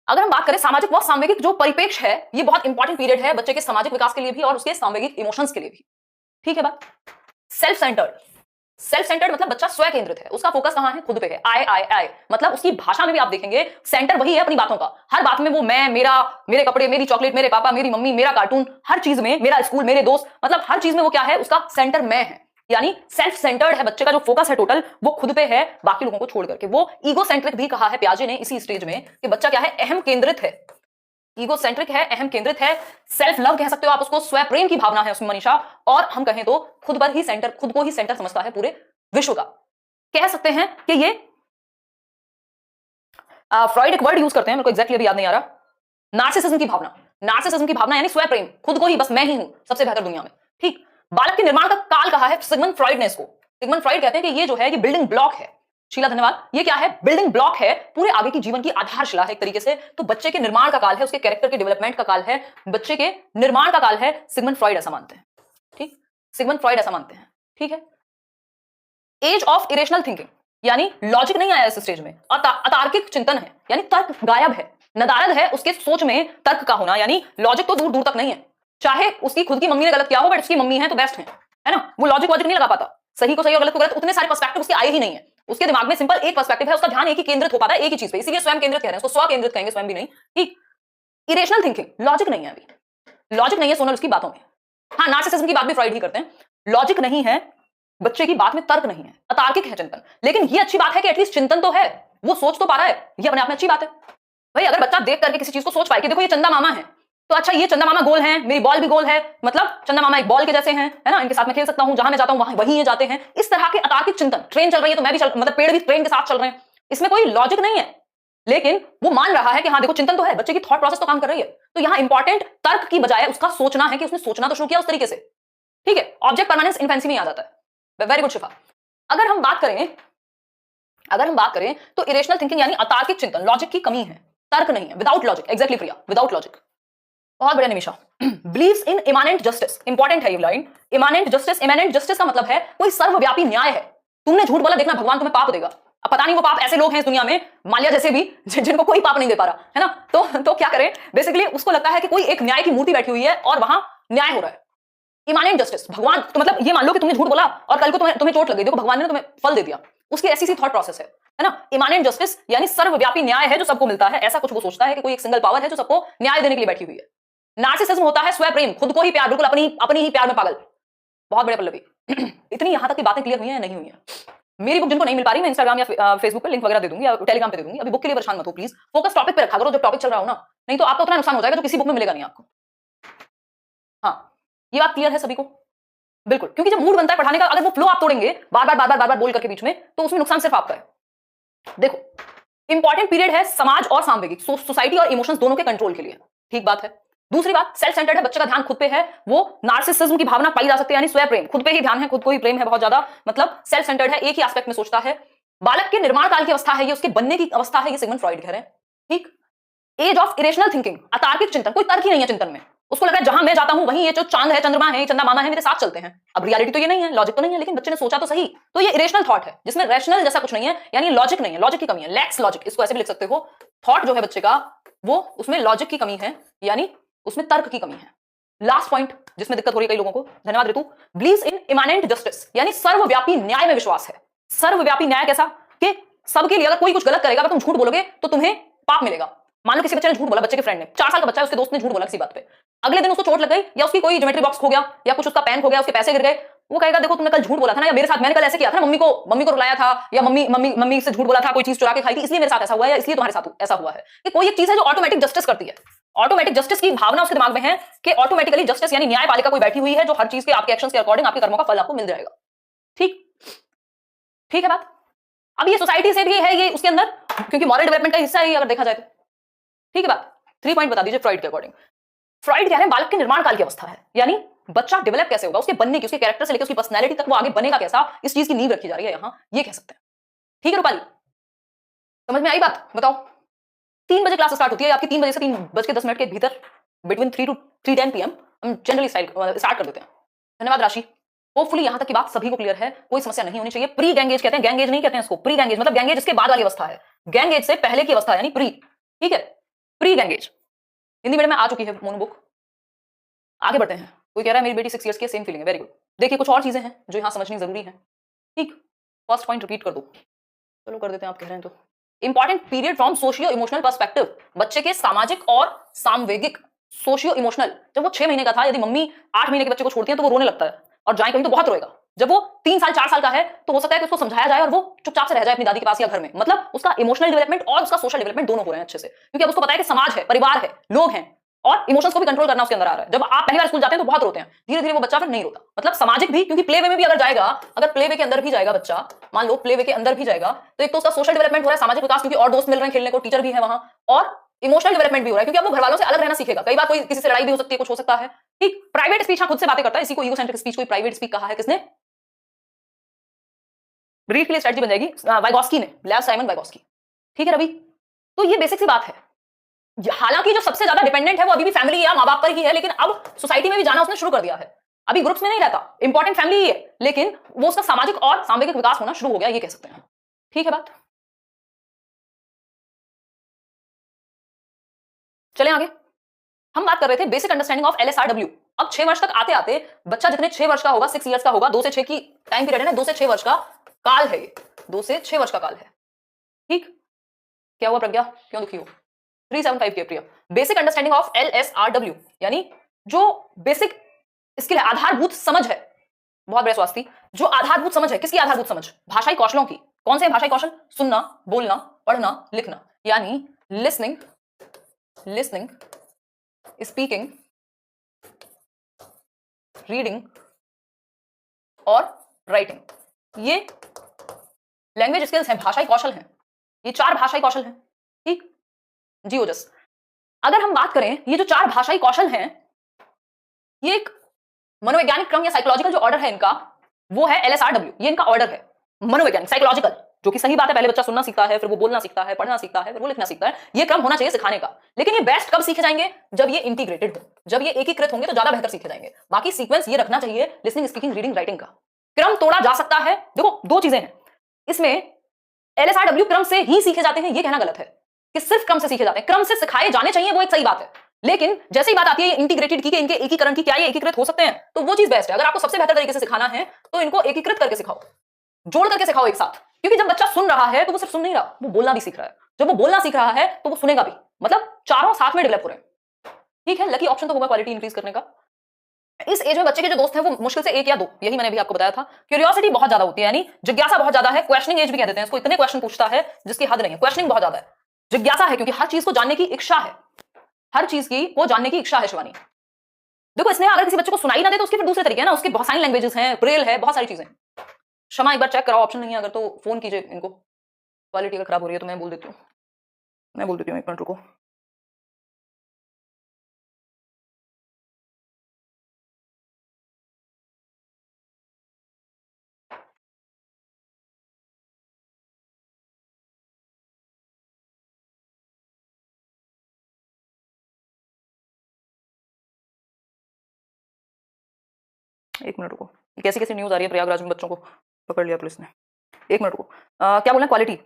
अगर हम बात करें सामाजिक व सांवेगिक जो परिप्रेक्ष्य है, ये बहुत इंपॉर्टेंट पीरियड है बच्चे के सामाजिक विकास के लिए भी और उसके सांवेगिक इमोशंस के लिए भी, ठीक है बात। सेल्फ सेंटर्ड, सेल्फ सेंटर्ड मतलब बच्चा स्वयं केंद्रित है, उसका फोकस कहां है, खुद पे है। आई मतलब उसकी भाषा में भी आप देखेंगे सेंटर वही है अपनी बातों का, हर बात में वो मैं, मेरा, मेरे कपड़े, मेरी चॉकलेट, मेरे पापा, मेरी मम्मी, मेरा कार्टून, हर चीज में, मेरा स्कूल, मेरे दोस्त, मतलब हर चीज में वो क्या है, उसका सेंटर मैं है। यानी सेल्फ सेंटर्ड है बच्चे का जो फोकस है टोटल वो खुद पे है, बाकी लोगों को छोड़ करके। वो ईगो सेंट्रिक भी कहा है पियाजे ने इसी स्टेज में कि बच्चा क्या है, अहम केंद्रित है, ईगो सेंट्रिक है, अहम केंद्रित है। सेल्फ लव कह सकते हो आप उसको, स्वयं प्रेम की भावना है उसमें मनीषा, और हम कहें तो खुद पर ही सेंटर, खुद को ही सेंटर समझता है पूरे विश्व का। कह सकते हैं कि ये फ्रॉइड एक वर्ड यूज करते हैं, मेरे को एग्जैक्टली अभी याद नहीं आ रहा, नार्सिसिज्म की भावना। नार्सिसिज्म की भावना यानी स्वयं प्रेम, खुद को ही बस मैं ही हूं सबसे बेहतर दुनिया में, ठीक। बालक के निर्माण का काल कहा है सिगमंड फ्रॉइड ने इसको। सिगमंड फ्रॉइड कहते हैं कि ये जो है ये बिल्डिंग ब्लॉक है, शीला धन्यवाद, ये क्या है, बिल्डिंग ब्लॉक है, पूरे आगे की जीवन की आधारशिला है एक तरीके से। तो बच्चे के निर्माण का काल है, उसके कैरेक्टर के डेवलपमेंट का काल है, बच्चे के निर्माण का काल है, सिगमंड फ्रॉइड ऐसा मानते हैं, ठीक। सिगमंड फ्रॉइड ऐसा मानते हैं, ठीक है। एज ऑफ इरेशनल थिंकिंग यानी लॉजिक नहीं आया इस स्टेज में, अतार्किक चिंतन है, यानी तर्क गायब है, नदारद है उसके सोच में तर्क का होना, यानी लॉजिक तो दूर दूर तक नहीं है। चाहे उसकी खुद की मम्मी ने गलत किया हो बट उसकी मम्मी है तो बेस्ट है ना, वो लॉजिक नहीं लगा पाता, सही को सही और गलत को गलत, उतने सारे पर्सपेक्टिव उसके आए ही नहीं है। उसके दिमाग में सिंपल एक पर्सपेक्टिव है, उसका ध्यान एक ही केंद्रित हो पाता है एक ही चीज पे, इसीलिए स्वयं केंद्रित कह रहे हैं उसको, स्व केंद्रित कहेंगे, स्वयं भी नहीं, ठीक। इरेशनल थिंकिंग, लॉजिक नहीं है, अभी लॉजिक नहीं है सोनल उसकी बातों में। हाँ, नार्सिसिज्म की बात भी फ्रॉइड ही करते हैं, लॉजिक नहीं है बच्चे की बात में, तर्क नहीं है, अतार्किक है चिंतन। लेकिन ये अच्छी बात है कि एटलीस्ट चिंतन तो है, वो सोच तो पा रहा है, ये अपने आप में अच्छी बात है। भाई अगर बच्चा देख करके किसी चीज को सोच पाए कि देखो ये चंदा मामा है, तो अच्छा ये चंदा मामा गोल है, मेरी बॉल भी गोल है, मतलब चंदा मामा एक बॉल के जैसे हैं, है ना, इनके साथ मैं खेल सकता हूं, जहां मैं जाता हूं वहां वहीं ये जाते हैं। इस तरह के अतार्किक चिंतन, ट्रेन चल रही है तो मैं भी चल, मतलब पेड़ भी ट्रेन के साथ चल रहे हैं, इसमें कोई लॉजिक नहीं है, लेकिन वो मान रहा है कि हाँ देखो चिंतन तो है, बच्चे की थॉट प्रोसेस तो काम कर रही है। तो यहां इंपॉर्टेंट तर्क की बजाय उसका सोचना है कि उसने सोचना तो शुरू किया उस तरीके से, ठीक है। ऑब्जेक्ट परमानेंस इनफेंसी में आ जाता है। वेरी गुड शिफा। अगर हम बात करें तो इरेशनल थिंकिंग यानी अतार्किक चिंतन, लॉजिक की कमी है, तर्क नहीं है, without logic, exactly Priya, without logic. बहुत बढ़िया Nimisha. Believes in immanent justice, important है ये line, immanent justice. Immanent justice का मतलब है कोई सर्वव्यापी न्याय है, तुमने झूठ बोला देखना भगवान तुम्हें पाप देगा। अब पता नहीं वो पाप ऐसे लोग हैं इस दुनिया में, माल्या जैसे भी, जिनको कोई पाप नहीं दे पा रहा है ना, तो क्या करें, बेसिकली उसको लगता है कि कोई एक न्याय की मूर्ति बैठी हुई है और वहां न्याय हो रहा है। इमानेंट जस्टिस, भगवान तो मतलब ये मान लो कि तुमने झूठ बोला और कल को तुम्हें चोट लग गई, देखो भगवान ने तुम्हें फल दे दिया, उसकी ऐसी सी थॉट प्रोसेस है ना। इमानेंट जस्टिस यानी सर्वव्यापी न्याय है जो सबको मिलता है, ऐसा कुछ वो सोचता है कि कोई एक सिंगल पावर है जो सबको न्याय देने के लिए बैठी हुई है। नार्सिसिज्म होता है स्वयं प्रेम, खुद को ही प्यार, बिल्कुल अपनी ही प्यार में पागल। बहुत बड़े पल्लवी। इतनी यहां तक की बातें क्लियर हुई हैं या नहीं हुई हैं? मेरी बुक जिनको नहीं मिल पा रही, मैं इंस्टाग्राम या फेसबुक पे लिंक वगैरह दे दूंगी या टेलीग्राम पे दे दूंगी। अभी बुक के लिए परेशान मत हो प्लीज, फोकस टॉपिक पे रखा करो जब टॉपिक चल रहा हो ना, नहीं तो आपका उतना नुकसान हो जाएगा जो किसी बुक में मिलेगा नहीं आपको। हाँ, ये बात क्लियर है सभी को? बिल्कुल, क्योंकि जब मूड बनता है पढ़ाने का, अगर वो फ्लो आप तोड़ेंगे बार बार बोल करके बीच में, तो उसमें नुकसान सिर्फ आपका है। देखो, इंपॉर्टेंट पीरियड है समाज और सांवेगिक, सोसाइटी और इमोशंस दोनों के कंट्रोल के लिए, ठीक बात है। दूसरी बात, सेल्फ सेंटर्ड है, बच्चे का ध्यान खुद पे है, वो नार्सिसिज्म की भावना पाई जा सकती है, यानी स्वयं प्रेम, खुद पे ही ध्यान है, खुद को ही प्रेम है बहुत ज्यादा, मतलब सेल्फ सेंटर्ड है, एक ही एस्पेक्ट में सोचता है। बालक के निर्माण काल की अवस्था है ये, उसके बनने की अवस्था है ये, सिगमंड फ्रॉइड कह रहे हैं, ठीक। एज ऑफ इरेशनल थिंकिंग, अतार्किक चिंतन, कोई तर्क ही नहीं है चिंतन में, उसको लगा जहां मैं जाता हूं वहीं ये जो चांद है, चंद्रमा है, चंदा मामा है, मेरे साथ चलते हैं। अब रियलिटी तो ये नहीं है, लॉजिक तो नहीं है, लेकिन बच्चे ने सोचा तो सही, तो ये इरेशनल थॉट है जिसमें रैशनल जैसा कुछ नहीं है, यानी लॉजिक नहीं है, लॉजिक की कमी है, लैक्स लॉजिक, इसको ऐसे भी लिख सकते हो। थॉट जो है बच्चे का, वो उसमें लॉजिक की कमी है, यानी उसमें तर्क की कमी है। लास्ट पॉइंट जिसमें दिक्कत हो रही है कई लोगों को, धन्यवाद ऋतु, बिलीव्स इन इमानेंट जस्टिस, यानी सर्वव्यापी न्याय में विश्वास है। सर्वव्यापी न्याय कैसा कि सबके लिए, अगर कोई कुछ गलत करेगा, अगर तुम झूठ बोलोगे तो तुम्हें पाप मिलेगा। मान लो किसी बच्चे ने झूठ बोला, बच्चे के फ्रेंड ने, 4 साल का बच्चा है, उसके दोस्त ने झूठ बोला किसी बात पे, अगले दिन उसको चोट लग गई, या उसकी कोई ज्योमेट्री बॉक्स खो गया, या कुछ उसका पेन खो गया, उसके पैसे गिर गए, वो कहेगा देखो तुमने कल झूठ बोला था ना, या मेरे साथ मैंने कल ऐसे किया था ना, मम्मी को रुलाया था, या मम्मी से झूठ बोला था, कोई चीज चुरा के खाई थी, इसलिए मेरे साथ ऐसा हुआ है, या इसलिए तुम्हारे साथ ऐसा हुआ है। कि कोई एक चीज है जो ऑटोमेटिक जस्टिस करती है, ऑटोमेटिक जस्टिस की भावना उसके दिमाग में है कि ऑटोमेटिकली जस्टिस यानी न्यायपालिका कोई बैठी हुई है जो हर चीज के आपके एक्शंस के अकॉर्डिंग आपके कर्मों का फल आपको मिल जाएगा। ठीक ठीक है बात। अब ये सोसाइटी से भी है ये उसके अंदर, क्योंकि मॉरल डेवलपमेंट का हिस्सा है अगर देखा जाए तो। ठीक है बात। 3 पॉइंट बता दीजिए फ्रॉइड के अकॉर्डिंग। फ्रॉइड कह रहे हैं बालक के निर्माण काल की अवस्था है, यानी बच्चा डेवलप कैसे होगा, उसके बनने की, उसके कैरेक्टर से लेकर उसकी पर्सनैलिटी तक वो आगे बनेगा कैसा, इस चीज की नींव रखी जा रही है यहां, ये कह सकते हैं। ठीक है रूपाली, समझ में आई बात? बताओ। 3 बजे क्लास स्टार्ट होती है आपकी, 3 बजे से 3:10 के भीतर, बिटवीन 3 to 3:10 PM हम जनरली स्टार्ट कर देते हैं। धन्यवाद राशि। होपफुली यहां तक की बात सभी को क्लियर है, कोई समस्या नहीं होनी चाहिए। प्री गैंग एज कहते हैं, गैंग एज नहीं कहते हैं इसको, प्री गैंग एज मतलब गैंग एज इसके बाद वाली अवस्था है, गैंग एज से पहले की अवस्था यानी प्री। ठीक है, pre gang as Hindi medium में आ चुकी है मोनो बुक। आगे बढ़ते हैं। कोई कह रहा है मेरी बेटी 6 इयर्स की, सेम फीलिंग है, वेरी गुड। देखिए कुछ और चीजें हैं जो यहां समझनी जरूरी है। ठीक, फर्स्ट पॉइंट रिपीट कर दो, चलो कर देते हैं, आप कह रहे हैं तो। Important period from socio emotional perspective, बच्चे के सामाजिक और सामवेगिक, सोशियो इमोशनल। जब वो 6 महीने का था, यदि मम्मी 8 महीने के बच्चे को छोड़ती है तो वो रोने लगता है, और जाए कहीं तो बहुत रोएगा। जब वो 3 साल 4 साल का है तो हो सकता है कि उसको समझाया जाए और वो चुपचाप से रह जाए अपनी दादी के पास या घर में। मतलब उसका इमोशनल डेवलपमेंट और उसका सोशल डेवलपमेंट दोनों हो रहे हैं अच्छे से, क्योंकि अब उसको पता है कि समाज है, परिवार है, लोग हैं, और इमोशंस को भी कंट्रोल करना उसके अंदर आ रहा है। जब आप पहली बार स्कूल जाते हैं तो बहुत रोते हैं, धीरे धीरे वो बच्चा फिर नहीं रोता। मतलब सामाजिक भी, क्योंकि प्ले वे में भी अगर जाएगा, अगर प्ले वे के अंदर भी जाएगा बच्चा, मान लो प्ले वे के अंदर भी जाएगा, तो एक तो उसका सोशल डेवलपमेंट हो रहा है, सामाजिक विकास, क्योंकि और दोस्त मिल रहे हैं खेलने को, टीचर भी है वहां, और इमोशनल डेवलपमेंट भी हो रहा है, क्योंकि अब वो घर वालों से अलग रहना सीखेगा। कई बार कोई किसी से लड़ाई भी हो सकती है, कुछ हो सकता है। ठीक, प्राइवेट स्पीच खुद से बातें करता है, इसी को ईगोसेंट्रिक स्पीच, कोई प्राइवेट स्पीच कहा है किसने? रीड के लिए स्ट्रेटजी बन जाएगी वाइगोस्की ने, लेव साइमन वाइगोस्की। ठीक है रवि, तो ये बेसिक सी बात है। हालांकि जो सबसे ज्यादा डिपेंडेंट है वो अभी भी फैमिली या माँ बाप पर ही है, लेकिन अब सोसाइटी में भी जाना उसने शुरू कर दिया है। अभी ग्रुप्स में नहीं रहता, इंपॉर्टेंट फैमिली ही है, लेकिन वो उसका सामाजिक और सामूहिक विकास होना शुरू हो गया, ये कह सकते हैं। ठीक है बात, चले आगे। हम बात कर रहे थे बेसिक अंडरस्टैंडिंग ऑफ LSRW। अब 6 वर्ष तक आते आते बच्चा जितने 6 वर्ष का होगा, 6 इयर्स का होगा, 2 से 6 की टाइम पीरियड है ना, 2 से 6 वर्ष का काल है ये, 2 से 6 वर्ष का काल है। ठीक, क्या हुआ प्रज्ञा, क्यों दुखी हो? 375 के प्रिया। बेसिक अंडरस्टैंडिंग ऑफ LSRW यानी जो बेसिक स्किल है, आधारभूत समझ है। बहुत बढ़िया स्वास्थ्य। जो आधारभूत समझ है, किसकी आधारभूत समझ? भाषाई कौशलों की। कौन से भाषाई कौशल? सुनना, बोलना, पढ़ना, लिखना, यानी लिसनिंग, स्पीकिंग, रीडिंग और राइटिंग। ये लैंग्वेज स्किल्स हैं, भाषाई कौशल हैं। ये 4 भाषाई कौशल हैं। ठीक जी ओजस, अगर हम बात करें ये जो 4 भाषाई कौशल हैं, ये एक मनोवैज्ञानिक क्रम या साइकोलॉजिकल जो ऑर्डर है इनका, वो है LSRW। ये इनका ऑर्डर है मनोवैज्ञानिक, साइकोलॉजिकल, जो कि सही बात है। पहले बच्चा सुनना सीखता है, फिर वो बोलना सीखता है, पढ़ना सीखता है, फिर वो लिखना सीखता है। ये क्रम होना चाहिए सिखाने का। लेकिन ये बेस्ट कब सीखे जाएंगे? जब ये इंटीग्रेटेड हो, जब ये एकीकृत होंगे तो ज्यादा बेहतर सीखे जाएंगे। बाकी सीक्वेंस ये रखना चाहिए, लिसनिंग, स्पीकिंग, रीडिंग, राइटिंग का। क्रम तोड़ा जा सकता है। देखो 2 चीजें हैं इसमें, LSRW क्रम से ही सीखे जाते हैं ये कहना गलत है कि सिर्फ क्रम से सीखे जाते हैं। क्रम से सिखाए जाने चाहिए, वो एक सही बात है। लेकिन जैसे ही बात आती है इंटीग्रेटेड की, इनके एकीकरण की, क्या ये एकीकृत हो सकते हैं, तो वो चीज बेस्ट है। अगर आपको सबसे बेहतर तरीके से सिखाना है तो इनको एकीकृत करके सिखाओ, जोड़ करके सिखाओ एक साथ। क्योंकि जब बच्चा सुन रहा है तो वो सिर्फ सुन नहीं रहा, वो बोलना भी सीख रहा है। जब वो बोलना सीख रहा है तो वो सुनेगा भी, मतलब चारों साथ में डेवलप हो रहे हैं। ठीक है, लकी ऑप्शन तो होगा क्वालिटी इंक्रीज करने का। इस एज में बच्चे के जो दोस्त हैं वो मुश्किल से 1 या 2, यही मैंने भी आपको बताया था। क्यूरियोसिटी बहुत ज्यादा होती है, यानी जिज्ञासा बहुत ज्यादा है। क्वेश्चनिंग एज भी कह देते हैं इसको, इतने क्वेश्चन पूछता है जिसकी हद नहीं है। क्वेश्चनिंग बहुत ज्यादा है, जिज्ञासा है, क्योंकि हर चीज को जानने की इच्छा है, हर चीज की वो जानने की इच्छा है। शिवानी देखो, इसने अगर किसी बच्चे को सुनाई ना दे तो उसके फिर दूसरे तरीके हैं ना, उसके बहुत सारी लैंग्वेजेस हैं, ब्रेल है, बहुत सारी चीजें। क्षमा, एक बार चेक कराओ, ऑप्शन नहीं है अगर तो फोन कीजिए इनको। क्वालिटी अगर खराब हो रही है तो मैं बोल देती हूँ, 1 मिनट रुको। एक मिनट रुको, कैसी कैसी न्यूज आ रही है, प्रयागराज में बच्चों को पकड़ लिया पुलिस ने। 1 मिनट रुको। क्या बोलना, quality?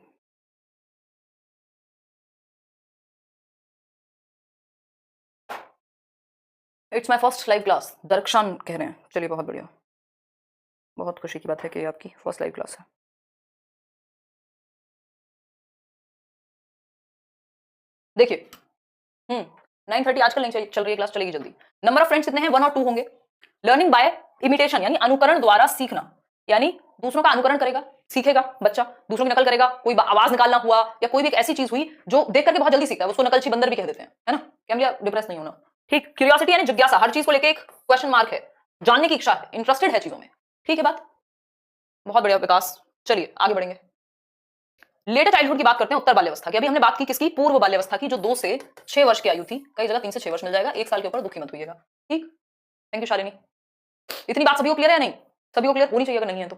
It's my first live class, Darakshan कह रहे हैं। चलिए बहुत बढ़िया, बहुत खुशी की बात है कि आपकी फर्स्ट लाइव क्लास है। देखिए 9:30 आजकल नहीं चल रही है क्लास, चलेगी जल्दी। नंबर ऑफ फ्रेंड्स कितने हैं? 1 और 2 होंगे। लर्निंग बाय इमिटेशन यानी अनुकरण द्वारा सीखना, यानी दूसरों का अनुकरण करेगा, सीखेगा बच्चा, दूसरों की नकल करेगा। कोई आवाज निकालना हुआ या कोई भी एक ऐसी चीज हुई जो देख करके बहुत जल्दी सीखता है, उसको नकलची बंदर भी कह देते हैं, है ना। कैमलिया डिप्रेस नहीं होना। ठीक, क्यूरियोसिटी यानी जिज्ञासा, हर चीज को लेके एक क्वेश्चन मार्क है, जानने की इच्छा है, इंटरेस्टेड है चीजों में। ठीक है बात, बहुत बढ़िया विकास। चलिए आगे बढ़ेंगे। लेटर चाइल्डहुड की बात करते हैं उत्तर बाल्यावस्था की। अभी हमने बात की किसकी? पूर्व बाल्यावस्था की, जो 2 से 6 वर्ष की आयु थी। कई जगह 3 से 6 वर्ष मिल जाएगा, 1 साल के ऊपर दुखी मत होइएगा। ठीक, थैंक यू शालिनी। इतनी बात सभी को क्लियर है? नहीं सभी को क्लियर होनी चाहिए, अगर नहीं है तो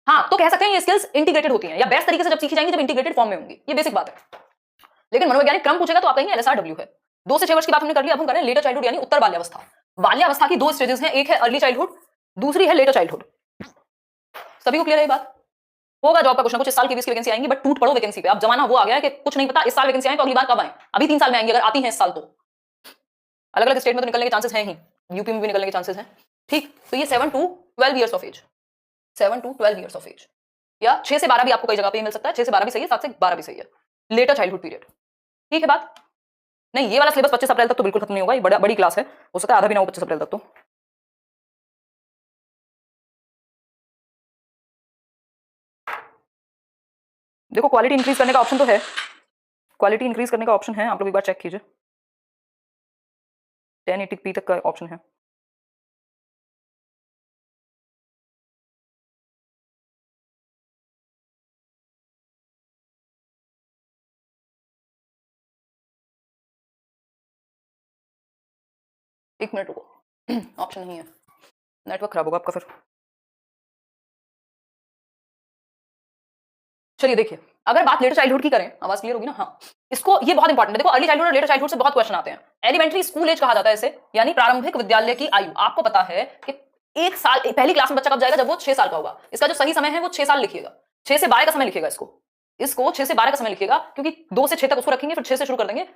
हाँ, तो कह सकते हैं ये स्किल्स इंटीग्रेटेड होती हैं, या बेस्ट तरीके से जब सीखी जाएंगी जब इंटीग्रेटेड फॉर्म में होंगी। ये बेसिक बात है। लेकिन मनोवैज्ञानिक क्रम पूछेगा तो आप कहेंगे एलएसआरडब्ल्यू है। 2 से 6 वर्ष की बात हमने कर ली, अब हम कर रहे हैं लेटर चाइल्डहुड यानी उत्तर बाल्यावस्था। बाल्यावस्था की 2 स्टेजेस हैं, एक है अर्ली चाइल्डहुड, दूसरी है लेटर चाइल्डहुड। सभी को क्लियर है ये बात? होगा जॉब का कुछ ना कुछ, इस साल की 20 की वैकेंसी आएंगी, बट टूट पड़ो वैकेंसी पे। अब जमाना वो आ गया है कि कुछ नहीं पता, इस साल वैकेंसी आए तो अगली बार कब आए? अभी 3 साल में आएंगी, अगर आती हैं इस साल तो। अलग अलग स्टेट में तो निकलने के चांसेस हैं ही, यूपी में भी निकलने के चांसेस हैं। ठीक, तो ये 7 to 12 years of age, 7 to 12 years of age, या 6 से 12 भी आपको कई जगह पे मिल सकता है। 6 से 12 भी सही है, 7 से 12 भी सही है। लेटर चाइल्डहुड पीरियड, ठीक है बात? नहीं, ये वाला सिलेबस 25 अप्रैल तक तो बिल्कुल खत्म नहीं होगा, ये बड़ी क्लास है, हो सकता है आधा भी ना हो 25 अप्रैल तक तो। देखो क्वालिटी इंक्रीज करने का ऑप्शन तो है, क्वालिटी इंक्रीज करने का ऑप्शन है, आप लोग एक बार चेक कीजिए, 1080p तक का ऑप्शन है। एक मिनट रुको, ऑप्शन नहीं है, नेटवर्क खराब होगा आपका फिर। चलिए देखिए, अगर बात लेटर चाइल्डहुड की करें, आवाज क्लियर होगी ना? हाँ, इसको, ये बहुत इंपॉर्टेंट है। देखो अर्ली चाइल्डहुड और लेटर चाइल्डहुड से बहुत क्वेश्चन आते हैं। एलिमेंट्री स्कूल एज कहा जाता है इसे, यानी प्रारंभिक विद्यालय की आयु। आपको पता है कि 1 साल पहली क्लास में बच्चा कब जाएगा? जब वो 6 साल का होगा। इसका जो सही समय है वो 6 साल लिखिएगा, 6 से 12 का समय लिखिएगा, इसको 6 से 12 का समय लिखिएगा, क्योंकि 2 से 6 तक उसको रखेंगे, फिर 6 से शुरू कर देंगे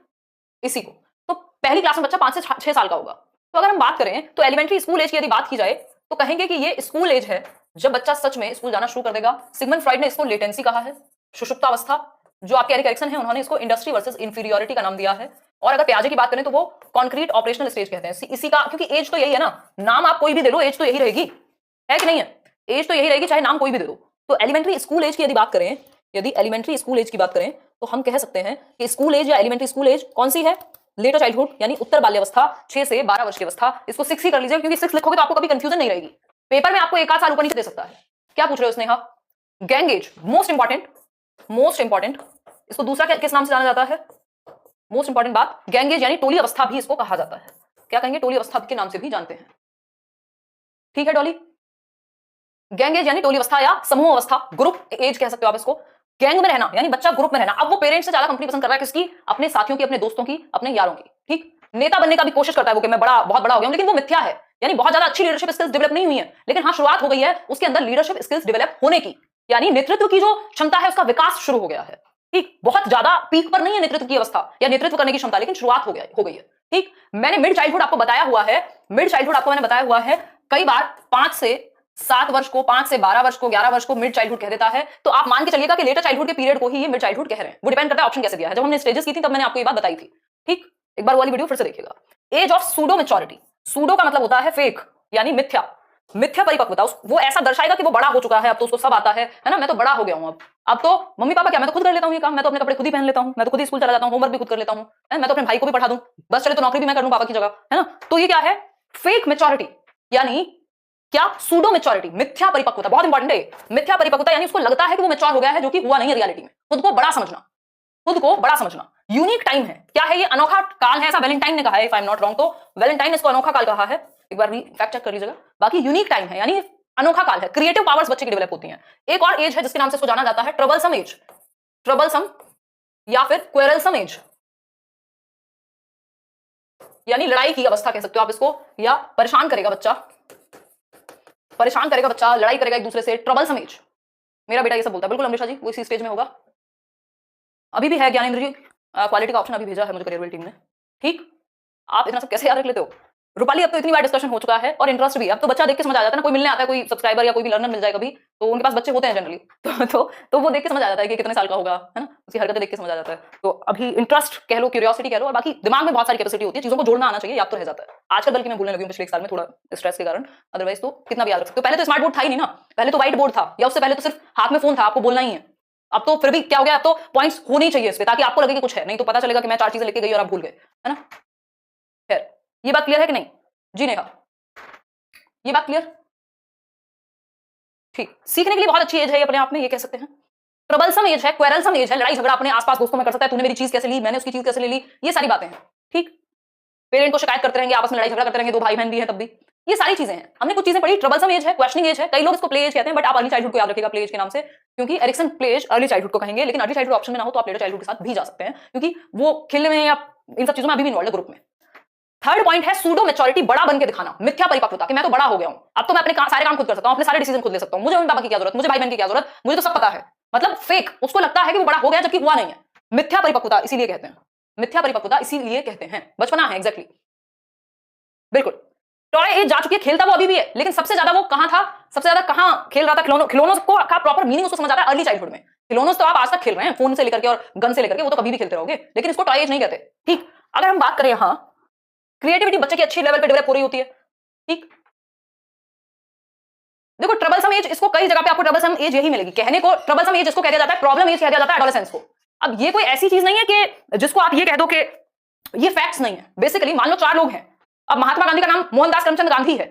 इसी को। तो पहली क्लास में बच्चा 5 से 6 साल का होगा। तो अगर हम बात करें तो एलिमेंट्री स्कूल एज की यदि बात की जाए तो कहेंगे कि ये स्कूल एज है जब बच्चा सच में स्कूल जाना शुरू कर देगा। सिगमंड फ्रॉइड ने इसको लेटेंसी कहा है, सुषुप्तावस्था। जो आपके एरिक एरिक्सन है, उन्होंने इसको इंडस्ट्री वर्सेस इंफीरियोरिटी का नाम दिया है। और अगर पियाजे की बात करें तो वो कॉन्क्रीट ऑपरेशनल स्टेज कहते हैं इसी का, क्योंकि एज तो यही है ना, नाम आप कोई भी दे दो, एज तो यही रहेगी, है कि नहीं है? एज तो यही रहेगी, चाहे नाम कोई भी दे दो। तो एलिमेंट्री स्कूल एज की यदि बात करें, यदि एलिमेंट्री स्कूल एज की बात करें तो हम कह सकते हैं कि स्कूल एज या एलिमेंट्री स्कूल एज कौन सी है? लेटर चाइल्डहुड यानी उत्तर बाल्यावस्था, 6 से 12 वर्ष की अवस्था। इसको 6 ही कर लीजिए, क्योंकि 6 लिखोगे तो आपको कभी कंफ्यूजन नहीं रहेगी। पेपर में आपको एक आध साल ऊपर नीचे दे सकता है। क्या पूछ रहे हो Sneha? Gang as, most important. इसको दूसरा किस नाम से जाना जाता है? मोस्ट इंपॉर्टेंट बात, गैंग एज यानी टोली अवस्था भी इसको कहा जाता है। क्या कहेंगे? टोली अवस्था के नाम से भी जानते हैं। ठीक है डॉली, गैंग एज यानी टोली अवस्था या समूह अवस्था, ग्रुप एज कह सकते हो आप इसको। गैंग में रहना यानी बच्चा ग्रुप में रहना। अब वो पेरेंट्स से ज्यादा कंपनी पसंद कर रहा है, किसकी? अपने साथियों की, अपने दोस्तों की, अपने यारों की। ठीक, नेता बनने का भी कोशिश करता है वो कि मैं बहुत बड़ा हो गया हूं, लेकिन वो मिथ्या है। यानी बहुत ज्यादा अच्छी लीडरशिप स्किल्स डेवलप नहीं हुई है, लेकिन हाँ शुरुआत हो गई है उसके अंदर लीडरशिप स्किल्स डेवलप होने की, यानी नेतृत्व की जो क्षमता है उसका विकास शुरू हो गया है। ठीक, बहुत ज्यादा पीक पर नहीं है नेतृत्व की अवस्था या नेतृत्व करने की क्षमता, लेकिन शुरुआत हो गई है। ठीक, मैंने मिड चाइल्डहुड आपको बताया हुआ है, मिड चाइल्डहुड आपको मैंने बताया हुआ है कई बार 5 से 7 वर्ष को, 5 से 12 वर्ष को, 11 वर्ष को मिड चाइल्डहुड कह देता है। तो आप मान के चलिएगा कि लेटर चाइल्डहुड के पीरियड को ही ये मिड चाइल्डहुड कह रहे हैं। वो डिपेंड करता है ऑप्शन कैसे दिया है। जब हमने स्टेजेस की थी तब मैंने आपको ये बात बताई थी। ठीक, एक बार वाली वीडियो फिर से देखिएगा। Age of pseudo maturity, pseudo का मतलब होता है फेक यानी मिथ्या, मिथ्या परिपक्वता। वो ऐसा दर्शाएगा कि वो बड़ा हो चुका है, अब तो उसको सब आता है ना, मैं तो बड़ा हो गया हूं, अब तो मम्मी पापा क्या, मैं तो खुद कर लेता हूं ये काम, मैं तो अपने कपड़े खुद ही पहन लेता हूं, मैं तो खुद ही स्कूल चला जाता हूं, होमवर्क भी खुद कर लेता हूं, मैं तो अपने भाई को भी पढ़ा दूं, बस चले तो नौकरी भी मैं कर दूं पापा की जगह, है ना। तो ये क्या है? फेक मैच्योरिटी, यानी क्या? सूडो मैच्योरिटी, मिथ्या परिपक्वता। बहुत इंपॉर्टेंट है मिथ्या परिपक्वता, यानी उसको लगता है कि वो मैच्योर हो गया है, जो कि हुआ नहीं है रियलिटी में। खुद को बड़ा समझना, खुद को बड़ा समझना। यूनिक टाइम है, क्या है ये? अनोखा काल है, ऐसा वैलेंटाइन ने कहा है, if I am not wrong, तो वैलेंटाइन इसको अनोखा काल कहा है। एक बार भी फैक्ट चेक कर लीजिएगा। बाकी यूनिक टाइम है यानी अनोखा काल है, क्रिएटिव पावर्स बच्चे की डेवलप होती हैं। एक और एज है जिसके नाम से इसको जाना जाता है ट्रबलसम एज, ट्रबलसम या फिर क्वेरलसम एज, यानी लड़ाई की अवस्था कह सकते हो आप इसको, या परेशान करेगा बच्चा, परेशान करेगा बच्चा, लड़ाई करेगा एक दूसरे से, ट्रबलसम एज। मेरा बेटा ये सब बोलता है, बिल्कुल अमरीशा जी, वो इसी स्टेज में होगा। अभी भी है ज्ञानेंद्र जी, क्वालिटी का ऑप्शन अभी भेजा है मुझे करियर टीम ने। ठीक, आप इतना सब कैसे याद रख लेते हो? रूपाली, अब तो इतनी बार डिस्कशन हो चुका है और इंटरेस्ट भी, अब तो बच्चा देख के समझ आ जाता है ना, कोई मिलने आता है, कोई सब्सक्राइबर या कोई भी लर्नर मिल जाए कभी, तो उनके पास बच्चे होते हैं जनरली, तो वो देख के समझ आ जाता है कि कितने साल का होगा, है ना, उसकी हरकतें देख के समझ आ जाता है। तो अभी इंटरेस्ट कह लो, क्यूरियोसिटी कह लो, और बाकी दिमाग में बहुत सारी कैपेसिटी होती है, चीजों को जोड़ना आना चाहिए, याद तो रह जाता है। आजकल बल्कि मैं भूलने लगी हूँ पिछले 1 साल में, थोड़ा स्ट्रेस के कारण, अदरवाइज तो कितना भी याद रख सकते हो। पहले तो स्मार्ट बोर्ड था ही नहीं ना, पहले तो व्हाइट बोर्ड था, या उससे पहले तो सिर्फ हाथ में फोन था, आपको बोलना ही है। अब तो फिर भी क्या हो गया, अब तो पॉइंट्स होने ही चाहिए इस पे, ताकि आपको लगे कि कुछ है, नहीं तो पता चलेगा कि मैं 4 चीजें लेके गई और आप भूल गए, है ना। खैर, ये बात क्लियर है कि नहीं जी? नेहा, ये बात क्लियर? ठीक, सीखने के लिए बहुत अच्छी एज है अपने आप में, ये कह सकते हैं। ट्रबलसम एज है, क्वेरलसम एज है, लड़ाई झगड़ा अपने आसपास दोस्तों में कर सकता है, तूने मेरी चीज कैसे ली, मैंने उसकी चीज कैसे ले ली, ये सारी बातें हैं। ठीक, पेरेंट को शिकायत करते रहेंगे, आपस में लड़ाई झगड़ा करते रहेंगे, दो भाई बहन भी हैं तब भी, ये सारी चीजें हैं। हमने कुछ चीजें पढ़ी, ट्रबलसम एज है, क्वेश्चनिंग एज है, कई लोग इसको प्ले एज कहते हैं, बट आप अर्ली चाइल्डहुड को याद रखिएगा प्ले एज के नाम से, क्योंकि Erikson play age early childhood को कहेंगे, लेकिन अर्ली चाइल्डहुड ऑप्शन में ना हो तो आप लेटर चाइल्डहुड के साथ भी जा सकते हैं, क्योंकि वो खेलने में या इन सब चीजों में अभी भी इन्वॉल्व है ग्रुप में। थर्ड पॉइंट है सूडो मैच्योरिटी, बड़ा बन के दिखाना, मिथ्या परिपक्वता कि मैं तो बड़ा हो गया हूं, अब तो मैं अपने सारे काम खुद कर सकता हूं, अपने सारे डिसीजन खुद ले सकता हूं, मुझे मम्मी पापा की क्या जरूरत, मुझे भाई बहन की क्या जरूरत, मुझे तो सब पता है। मतलब फेक, उसको लगता है कि वो बड़ा हो गया जबकि हुआ नहीं है। मिथ्या परिपक्वता इसीलिए कहते हैं, मिथ्या परिपक्वता इसीलिए कहते हैं, बचपना है एग्जैक्टली, बिल्कुल। टॉय एज जा चुकी है, खेलता वो अभी भी है, लेकिन सबसे ज्यादा वो कहां था, सबसे ज्यादा कहां खेल रहा था, खिलौनों को का प्रॉपर मीनिंग उसको समझ आता है अर्ली चाइल्डहुड में। खिलौनों तो आप आज तक खेल रहे हैं, फोन से लेकर के और गन से लेकर के, वो तो कभी भी खेलते रहोगे, लेकिन इसको टॉय एज नहीं कहते। ठीक, अगर हम बात करें यहां क्रिएटिविटी बच्चे की अच्छी लेवल पे डेवलप हो रही होती है। ठीक, देखो ट्रबलसम एज, इसको कई जगह पे आपको ट्रबलसम एज यही मिलेगी कहने को, ट्रबलसम एज इसको कह दिया जाता है, प्रॉब्लम एज कह दिया जाता है एडोलेसेंस को। अब ये कोई ऐसी चीज नहीं है कि जिसको आप ये कह दो कि ये फैक्ट्स नहीं है। बेसिकली मान लो 4 लोग हैं, अब महात्मा गांधी का नाम मोहनदास करमचंद गांधी है,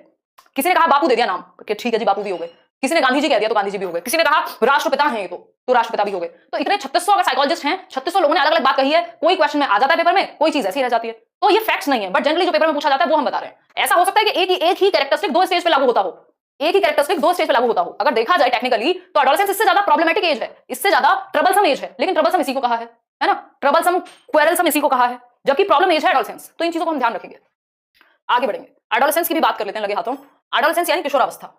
किसी ने कहा बापू दे दिया नाम कि ठीक है जी बापू भी हो गए, किसी ने गांधी जी कह दिया तो गांधी जी भी हो गए, किसी ने कहा राष्ट्रपिता हैं ये तो राष्ट्रपिता भी हो गए। तो इतने 3600 अगर साइकोलॉजिस्ट हैं, 3600 लोगों ने अलग अलग बात कही है, कोई क्वेश्चन में आ जाता है पेपर में, कोई चीज ऐसी रह जाती है, तो ये फैक्ट्स नहीं है, बट जनरली जो पेपर में पूछा जाता है वो हम बता रहे हैं। ऐसा हो सकता है कि एक ही कैरेक्टरिस्टिक 2 स्टेज पे लागू होता हो, एक ही कैरेक्टरिस्टिक 2 स्टेज पे लागू होता हो। अगर देखा जाए टेक्निकली तो एडोलेसेंस इससे ज्यादा प्रॉब्लमेटिक एज है, इससे ज्यादा ट्रबलसम एज है, लेकिन ट्रबलसम इसी को कहा है ना, ट्रबलसम क्वेरलसम इसी को कहा है, जबकि प्रॉब्लम एज है एडोलेसेंस। तो इन चीजों को हम ध्यान रखेंगे, आगे बढ़ेंगे। एडोलेसेंस की भी बात कर लेते हैं लगे हाथों। एडोलेसेंस यानी किशोरावस्था,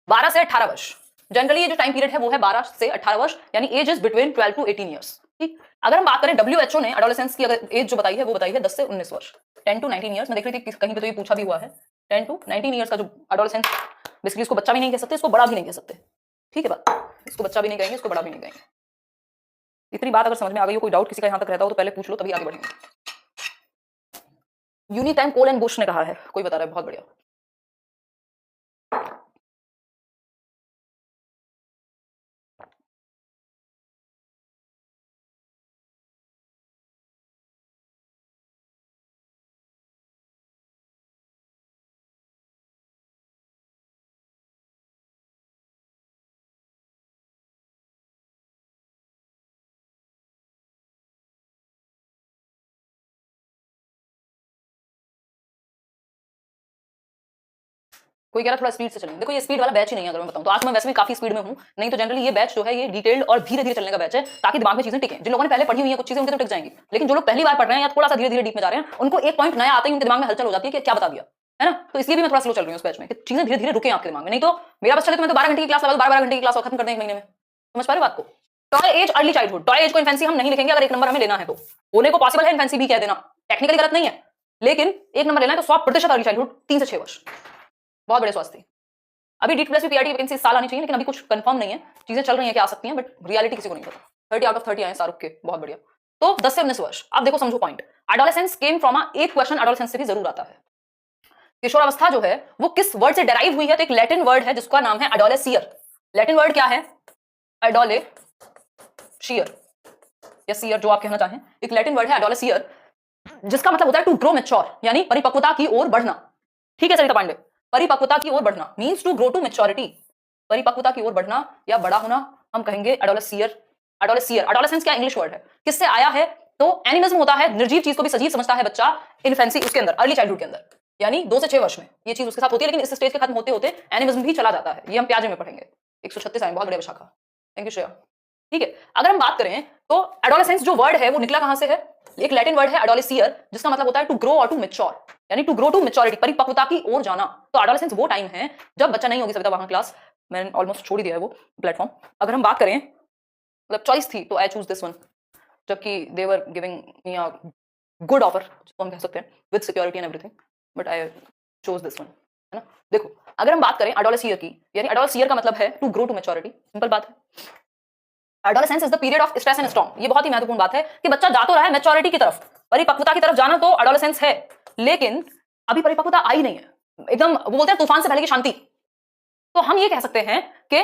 12 से 18 वर्ष। जनरली ये जो टाइम पीरियड है वो है 12 से 18 वर्ष, यानी age is between 12 to 18 years. ठीक, अगर हम बात करें WHO ने एडोलेसेंस की अगर एज जो बताई है वो बताई है 10 से 19 वर्ष, 10 टू 19 ईयर्स। मैं देख रही थी कहीं पे तो ये पूछा भी हुआ है, 10 टू 19 ईयर्स का जो एडोलेसेंस, बेसिकली इसको बच्चा भी नहीं कह सकते, इसको बड़ा भी नहीं कह सकते। ठीक है बात, इसको बच्चा भी नहीं कहेंगे, इसको बड़ा भी नहीं कहेंगे। इतनी बात अगर समझ में आ गई हो, कोई डाउट किसी का यहां तक रहता हो तो पहले पूछ लो, तभी आगे बढ़ेंगे। यूनिटाइम कोल एंड बुश ने कहा है, कोई बता रहा है, बहुत बढ़िया। कोई कह रहा थोड़ा स्पीड से चलेंगे, देखो ये स्पीड वाला बैच ही नहीं है अगर मैं बताऊं तो। आज मैं वैसे भी काफी स्पीड में हूं, नहीं तो जनरली ये बैच जो है ये डिटेल्ड और धीरे धीरे चलने का बैच है, ताकि दिमाग में चीजें टिके। जिन लोगों ने पहले पढ़ी हुई है कुछ चीजें उनके तो टिक जाएंगी, लेकिन जो लोग पहली बार पढ़ रहे हैं या थोड़ा सा धीरे धीरे डीप में जा रहे हैं, उनको एक पॉइंट नया आते ही उनके दिमाग में हलचल हो जाती है कि क्या बता दिया, है ना। तो इसलिए भी मैं थोड़ा स्लो चल रही हूं इस बैच में, कि चीजें धीरे धीरे रुके आपके दिमाग में। नहीं तो मेरा बस चले तो मैं तो 12 घंटे की क्लास लगा, 12 घंटे की क्लास खत्म कर दें एक महीने में। समझ पा रहे बात को। Toy age early childhood, toy age को इन्फेंसी हम नहीं लिखेंगे, अगर 1 नंबर हमें लेना है तो होने को पॉसिबल है इन्फेंसी भी कह देना, टेक्निकली गलत नहीं है, लेकिन 1 नंबर लेना है तो 100% अर्ली चाइल्डहुड 3 से 6 वर्ष। बहुत बड़े स्वास्थ्य। अभी DT+ PRT वैकेंसी साल आनी चाहिए, लेकिन अभी कुछ कंफर्म नहीं है, चीजें चल रही हैं कि आ सकती हैं, बट रियलिटी किसी को नहीं पता। 30 आउट ऑफ 30 आए शाहरुख के, बहुत बढ़िया। तो 10 से 19 वर्ष। अब देखो समझो पॉइंट, एडोलेसेंस केम फ्रॉम एक क्वेश्चन एडोलेसेंस से भी जरूर आता है। किशोरावस्था जो है वो किस वर्ड से डेराइव हुई है, तो एक लैटिन वर्ड है जिसका नाम है एडोलेसियर। लैटिन वर्ड क्या है? एडोलेशियर या सियर, जो आप कहना चाहें। एक लैटिन वर्ड है एडोलेसियर, जिसका मतलब होता है टू ग्रो मैच्योर, यानी परिपक्वता की ओर बढ़ना। ठीक है सरिता पांडे, परिपक्वता की ओर बढ़ना means to grow to maturity, परिपक्वता की ओर बढ़ना या बड़ा होना, हम कहेंगे एडोलेसियर। एडोलेसियर, एडोलेसेंस क्या इंग्लिश वर्ड है, किससे आया है? तो एनिमल्स में होता है, निर्जीव चीज को भी सजीव समझता है बच्चा इन्फेंसी, उसके अंदर अर्ली चाइल्डहुड के अंदर, यानी 2 से 6 वर्ष में ये चीज उसके साथ होती है, लेकिन इस स्टेज के खत्म होते होते एनिमल्स भी चला जाता है। ये हम प्याजे में पढ़ेंगे। 136 आए, बहुत बढ़िया विशाखा, थैंक यू श्रेया। ठीक है, अगर हम बात करें तो एडोलेसेंस जो वर्ड है वो निकला कहां से है? एक लैटिन वर्ड है एडोलेसियर, जिसका मतलब होता है टू ग्रो और टू मैच्योर, यानी टू ग्रो टू मैच्योरिटी, परिपक्वता की ओर जाना। तो एडोलेसेंस वो टाइम है जब बच्चा नहीं होगी सविता वहां क्लास, मैंने ऑलमोस्ट छोड़ ही दिया है वो प्लेटफॉर्म। अगर हम बात करें, मतलब चॉइस थी तो आई चूज दिस वन, जबकि they were giving me a good offer, जिसको हम कह सकते हैं with security and everything, but I chose this one, है ना। देखो अगर हम बात करें एडोलेसियर की, यानी एडोलेसियर का मतलब है to grow to maturity, simple बात है। Adolescence is the period of stress and storm. ये बहुत ही महत्वपूर्ण बात है कि बच्चा जा तो रहा है मैच्योरिटी की तरफ, परिपक्वता की तरफ जाना तो एडोलेसेंस है, लेकिन अभी परिपक्वता आई नहीं है, एकदम वो बोलते हैं तूफान से पहले की शांति। तो हम ये कह सकते हैं कि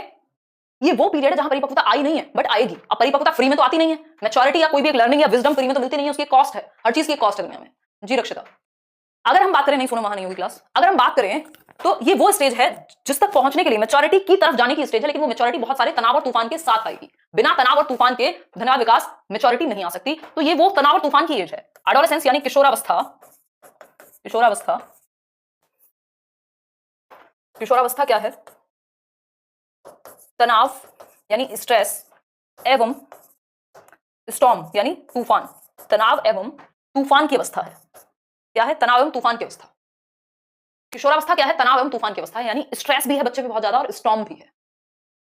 ये वो पीरियड है जहां परिपक्वता आई नहीं है, बट आएगी। अब परिपक्वता फ्री में तो आती नहीं है, मैच्योरिटी या कोई भी एक लर्निंग या विजडम फ्री में तो मिलती नहीं है, उसकी कॉस्ट है, हर चीज की कॉस्ट है दुनिया में। जी रक्षिता, अगर हम बात करें, नहीं सुनो वहां नहीं होगी क्लास, अगर हम बात करें तो ये वो स्टेज है जिस तक पहुंचने के लिए मैच्योरिटी की तरफ जाने की स्टेज है, लेकिन वो मैच्योरिटी बहुत सारे तनाव और तूफान के साथ आएगी। बिना तनाव और तूफान के धन्यवाद विकास मैच्योरिटी नहीं आ सकती। तो ये वो तनाव और तूफान की एज है। एडोलेसेंस यानी किशोरावस्था, किशोरावस्था, किशोरावस्था क्या है? तनाव यानी स्ट्रेस एवं स्टॉर्म यानी तूफान, तनाव एवं तूफान की अवस्था है। क्या है? तनाव एवं तूफान की अवस्था। किशोरावस्था क्या है? तनाव एवं तूफान की अवस्था है, यानी स्ट्रेस भी है बच्चे पे बहुत ज्यादा और स्टॉर्म भी है।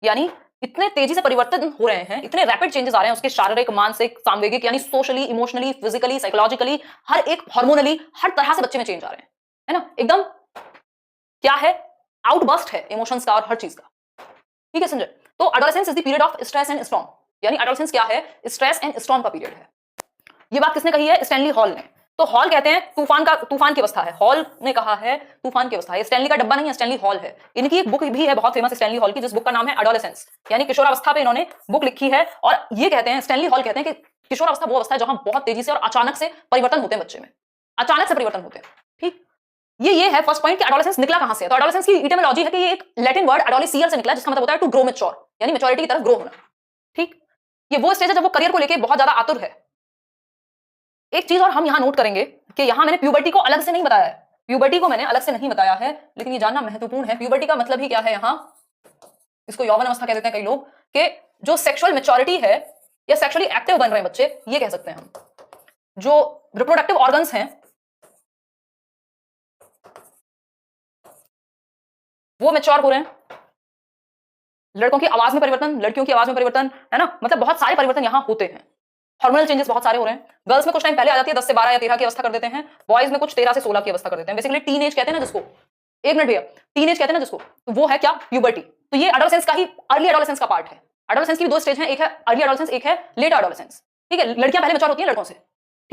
यानी इतने तेजी से परिवर्तन हो रहे हैं, इतने रैपिड चेंजेस आ रहे हैं उसके शारीरिक, मानसिक, सामवेगिक यानी सोशली, इमोशनली, फिजिकली, साइकोलॉजिकली, हर एक हार्मोनली, हर तरह से बच्चे में चेंज आ रहे हैं, है ना? एकदम क्या है? आउटबर्स्ट है इमोशंस का और हर चीज का। ठीक है संजय? तो adolescence is the period of stress and storm, यानी एडोलेसेंस क्या है? स्ट्रेस एंड स्टॉर्म का पीरियड है। ये बात किसने कही है? स्टैनली हॉल ने। तो हॉल कहते हैं तूफान का, तूफान की अवस्था है। हॉल ने कहा है तूफान की अवस्था है। स्टैनली का डब्बा नहीं है, स्टैनली हॉल है। इनकी एक बुक भी है बहुत फेमस स्टैनली हॉल की, जिस बुक का नाम है एडोलेसेंस, यानी किशोरावस्था पे इन्होंने बुक लिखी है। और ये कहते हैं, स्टैनली हॉल कहते हैं कि किशोरावस्था वो अवस्था है जहां बहुत तेजी से और अचानक से परिवर्तन होते हैं बच्चे में, अचानक से परिवर्तन होते हैं। ठीक, ये है फर्स्ट पॉइंट कि एडोलेसेंस निकला कहां से है। तो एडोलेसेंस की इटिमोलॉजी है कि ये एक लैटिन वर्ड एडोलिसियल से निकला, जिसका मतलब होता है टू ग्रो मैच्योर, यानी मैच्योरिटी की तरफ ग्रो होना। ठीक, ये वो स्टेज है जब वो करियर को लेके बहुत ज्यादा आतुर है। एक चीज और हम यहां नोट करेंगे कि यहां मैंने प्यूबर्टी को अलग से नहीं बताया है, प्यूबर्टी को मैंने अलग से नहीं बताया है, लेकिन ये जानना महत्वपूर्ण है। प्यूबर्टी का मतलब ही क्या है यहां? इसको यौवन अवस्था कह देते हैं कई लोग, कि जो सेक्सुअल मैच्योरिटी है या सेक्सुअली एक्टिव बन रहे हैं बच्चे, ये कह सकते हैं हम। जो रिप्रोडक्टिव ऑर्गन्स हैं वो मैच्योर हो रहे हैं। लड़कों की आवाज में परिवर्तन, लड़कियों की आवाज में परिवर्तन, है ना? मतलब बहुत सारे परिवर्तन यहां होते हैं। हार्मोनल चेंजेस बहुत सारे हो रहे हैं। गर्ल्स में कुछ टाइम पहले आ जाती है, 10 से 12 या 13 की अवस्था कर देते हैं। बॉयज में कुछ 13 से 16 की अवस्था कर देते हैं। बेसिकली टीन एज कहते हैं ना जिसको, एक मिनट भैया, टीन एज कहते हैं ना जिसको, तो वो है क्या? प्यूबर्टी। तो ये एडोलेसेंस का ही अर्ली एडोलेसेंस का पार्ट है। एडोलेसेंस की दो स्टेज हैं, एक है अर्ली एडोलेसेंस, एक है लेट एडोलेसेंस। ठीक है, लड़कियां पहले मैच्योर होती हैं लड़कों से।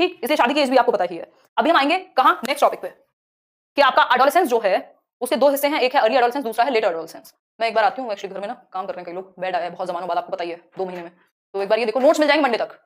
ठीक, इसलिए शादी की एज भी आपको पता ही है। अभी हम आएंगे कहां? नेक्स्ट टॉपिक पे, कि आपका एडोलेसेंस जो है उसके दो हिस्से हैं, एक है अर्ली एडोलेसेंस, दूसरा है लेट एडोलेसेंस। मैं एक बार आती हूँ, एक्चुअली घर में ना काम कर रहे हैं कई लोग, बेड आया है बहुत जमानों बाद, आपको पता ही है, 2 महीने में। तो एक बार ये देखो, नोट्स मिल जाएंगे मंडे तक।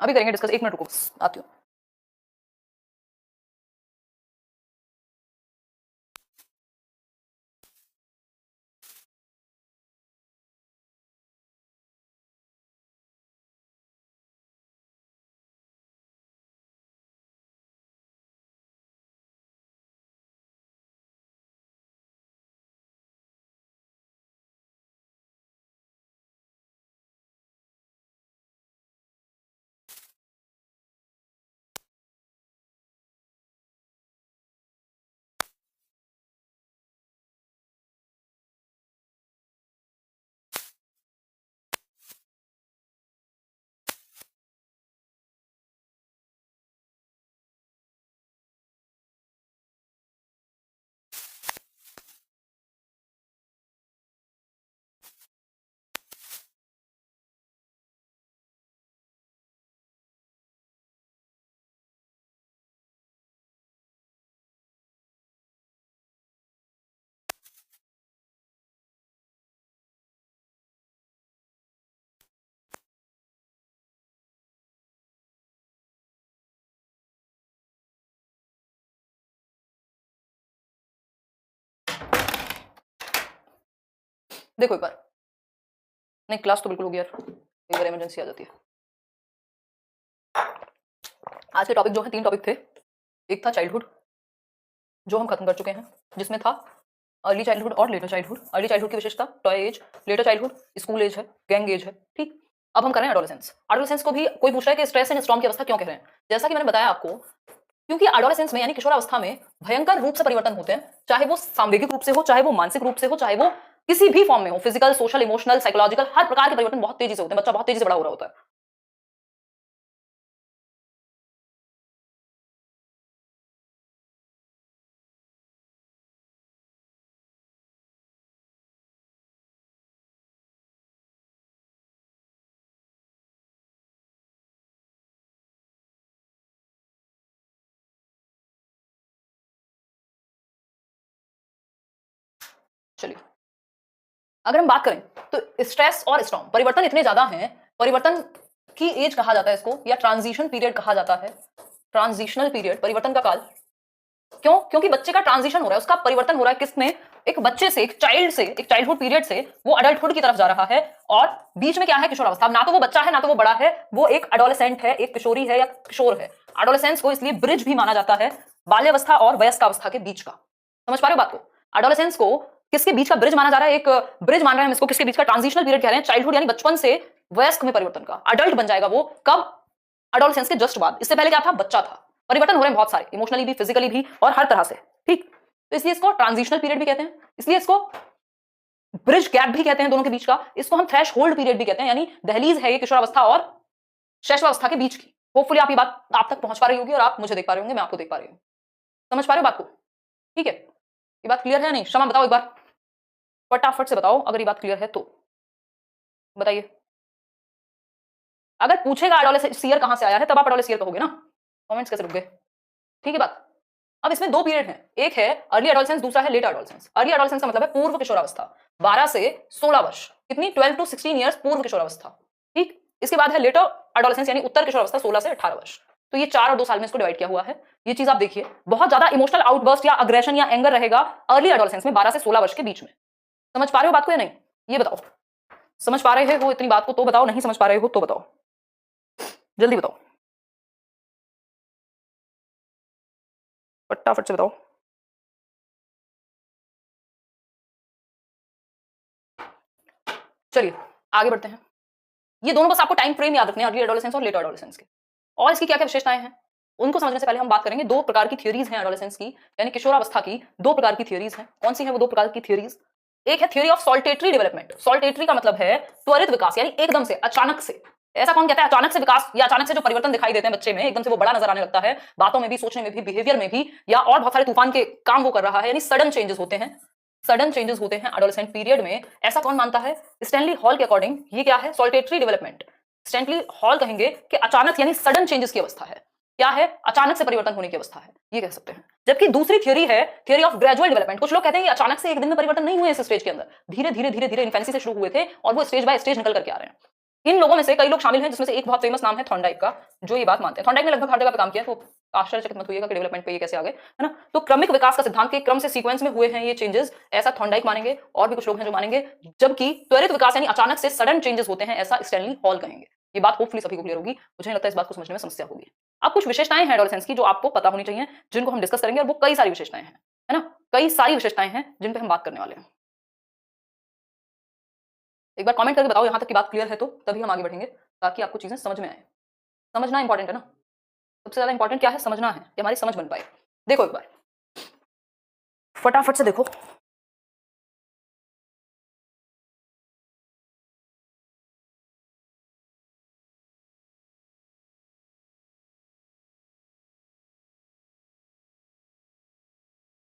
अभी करेंगे डिस्कस, 1 मिनट रुको, आती हूँ। देखो एक बार, नहीं क्लास तो बिल्कुल हो गया यार, एक बार इमरजेंसी आ जाती है। आज के टॉपिक जो है 3 टॉपिक थे। एक था चाइल्डहुड जो हम खत्म कर चुके हैं, जिसमें था अर्ली चाइल्डहुड और लेटर चाइल्डहुड। अर्ली चाइल्डहुड की विशेषता toy age, later childhood school age है, गैंग एज है। ठीक, अब हम कर रहे हैं एडोलेसेंस। एडोलेसेंस को भी कोई पूछ रहा है कि स्ट्रेस एंड स्टॉर्म की अवस्था क्यों कह रहे हैं। जैसा कि मैंने बताया आपको, क्योंकि एडोलेसेंस में यानी किशोरावस्था में भयंकर रूप से परिवर्तन होते हैं, चाहे वो सांवेगिक रूप से हो, चाहे वो मानसिक रूप से हो, चाहे वो किसी भी फॉर्म में हो, फिजिकल, सोशल, इमोशनल, साइकोलॉजिकल, हर प्रकार के परिवर्तन बहुत तेजी से होते हैं। बच्चा बहुत तेजी से बड़ा हो रहा होता है। चलिए, अगर हम बात करें तो स्ट्रेस और स्टॉर्म परिवर्तन इतने ज्यादा हैं, परिवर्तन की एज कहा जाता है इसको, या ट्रांजिशन पीरियड कहा जाता है। ट्रांजिशनल पीरियड, परिवर्तन का काल। क्यों? क्योंकि बच्चे का ट्रांजिशन हो रहा है, उसका परिवर्तन हो रहा है किसमें, एक बच्चे से, एक चाइल्ड से, एक चाइल्डहुड पीरियड से वो अडल्टहुड की तरफ जा रहा है। और बीच में क्या है, किशोरावस्था। ना तो वो बच्चा है ना तो वो बड़ा है, वो एक एडोलेसेंट है, एक किशोरी है या किशोर है। एडोलेसेंस को इसलिए ब्रिज भी माना जाता है, बाल्यावस्था और वयस्कावस्था के बीच का। समझ पा रहे हो बात को? एडोलेसेंस को किसके बीच का ब्रिज माना जा रहा है, एक ब्रिज मान रहे हैं हम इसको, किसके बीच का, ट्रांजिशनल पीरियड कह रहे हैं। चाइल्डहुड यानी बचपन से वयस्क में परिवर्तन का, अडल्ट बन जाएगा वो कब, एडोलेसेंस के जस्ट बाद। इससे पहले क्या था, बच्चा था। परिवर्तन हो रहे हैं बहुत सारे, इमोशनली भी, फिजिकली भी और हर तरह से। ठीक, तो इसलिए इसको ट्रांजिशनल पीरियड भी कहते हैं, इसलिए इसको ब्रिज गैप भी कहते हैं दोनों के बीच का। इसको हम थ्रेश होल्ड पीरियड भी कहते हैं, यानी दहलीज है ये किशोरावस्था और शैशवावस्था के बीच की। होपफुली आप ये बात आप तक पहुंच पा रही होगी और आप मुझे देख पा रहे होंगे, मैं आपको देख पा रही हूँ। समझ पा रहे हो बात को? ठीक है, ये बात क्लियर है नहीं? शमा बताओ एक बार, फटाफट से बताओ अगर ये बात क्लियर है तो बताइए। अगर पूछेगा एडोलेसेंस कहां से आया है, तब आप एडोलेसेंस कहोगे ना। कमेंट्स कैसे रुक गए? ठीक है बात। अब इसमें 2 पीरियड हैं, एक है अर्ली एडोलेसेंस, दूसरा है लेट एडोलेसेंस। अर्ली एडोलेसेंस का मतलब है पूर्व किशोरावस्था, 12 से 16 वर्ष, कितनी, 12 टू 16 ईयर्स पूर्व किशोरावस्था। ठीक, इसके बाद है लेटर एडोलेसेंस यानी उत्तर किशोरावस्था, 16 से 18 वर्ष। तो ये 4 और 2 साल में इसको डिवाइड किया हुआ है। ये चीज आप देखिए, बहुत ज्यादा इमोशनल आउटबर्स्ट या अग्रेशन या एंगर रहेगा अर्ली एडोलेसेंस में, 12 से 16 वर्ष के बीच में। समझ पा रहे हो बात को या नहीं? ये बताओ, समझ पा रहे हो इतनी बात को तो बताओ, नहीं समझ पा रहे हो तो बताओ, जल्दी बताओ, फटाफट से बताओ। चलिए आगे बढ़ते हैं। ये दोनों बस आपको टाइम फ्रेम याद रखने हैं, अर्ली एडोलेसेंस और लेट एडोलेसेंस के। और इसकी क्या क्या विशेषताएं हैं उनको समझने से पहले हम बात करेंगे 2 प्रकार की थियोरीज हैं एडोलेसेंस की, यानी किशोरावस्था की 2 प्रकार की थियोरीज हैं। कौन सी है वो 2 प्रकार की थियोरीज? एक है theory of saltatory development. Saltatory का मतलब है त्वरित विकास, यानी एकदम से, अचानक से। ऐसा कौन कहता है अचानक से विकास या अचानक से जो परिवर्तन दिखाई देते हैं बच्चे में, एकदम से वो बड़ा नजर आने लगता है, बातों में भी, सोचने में भी, बिहेवियर में भी, या और बहुत सारे तूफान के काम वो कर रहा है, यानी सडन चेंजेस होते हैं। सडन चेंजेस होते हैं एडोलेसेंट पीरियड में, ऐसा कौन मानता है? स्टैनली हॉल के अकॉर्डिंग ये क्या है, सॉल्टेटरी डेवलपमेंट। स्टैनली हॉल कहेंगे कि अचानक यानी सडन चेंजेस की अवस्था है। क्या है? अचानक से परिवर्तन होने की अवस्था है, ये कह सकते हैं। जबकि दूसरी थ्योरी है थ्योरी ऑफ ग्रेजुअल डेवलपमेंट। कुछ लोग कहते हैं कि अचानक से एक दिन में परिवर्तन नहीं हुए इस स्टेज के अंदर, धीरे धीरे धीरे धीरे इन्फेंसी से शुरू हुए थे और वो स्टेज बाय स्टेज निकल करके आ रहे हैं। इन लोगों में से कई लोग शामिल हैं जिसमें से एक बहुत फेमस नाम है थॉर्नडाइक का, जो ये बात मानते हैं। थॉर्नडाइक ने लगभग हर जगह पे काम किया, तो आश्चर्यचकित मत होइएगा कि डेवलपमेंट पे ये कैसे आ गए, है ना। तो क्रमिक विकास का सिद्धांत के क्रम से सीक्वेंस में हुए हैं ये चेंजेस, ऐसा थॉर्नडाइक मानेंगे, और भी कुछ लोग हैं जो मानेंगे। जबकि त्वरित विकास यानी अचानक से सडन चेंजेस होते हैं, ऐसा स्टैनली हॉल कहेंगे। ये बात होपफुली सभी को क्लियर होगी, मुझे नहीं लगता इस बात को समझने में समस्या होगी। अब कुछ विशेषताएं हैं एडोलेसेंस की जो आपको पता होनी चाहिए, जिनको हम डिस्कस करेंगे, और वो कई सारी विशेषताएं हैं, है ना, कई सारी विशेषताएं हैं जिन पे हम बात करने वाले हैं। एक बार कमेंट करके बताओ यहां तक की बात क्लियर है, तो तभी हम आगे बढ़ेंगे, ताकि आपको चीजें समझ में आए। समझना इंपॉर्टेंट है ना, सबसे ज्यादा इंपॉर्टेंट क्या है, समझना है कि हमारी समझ बन पाए। देखो एक बार फटाफट से देखो,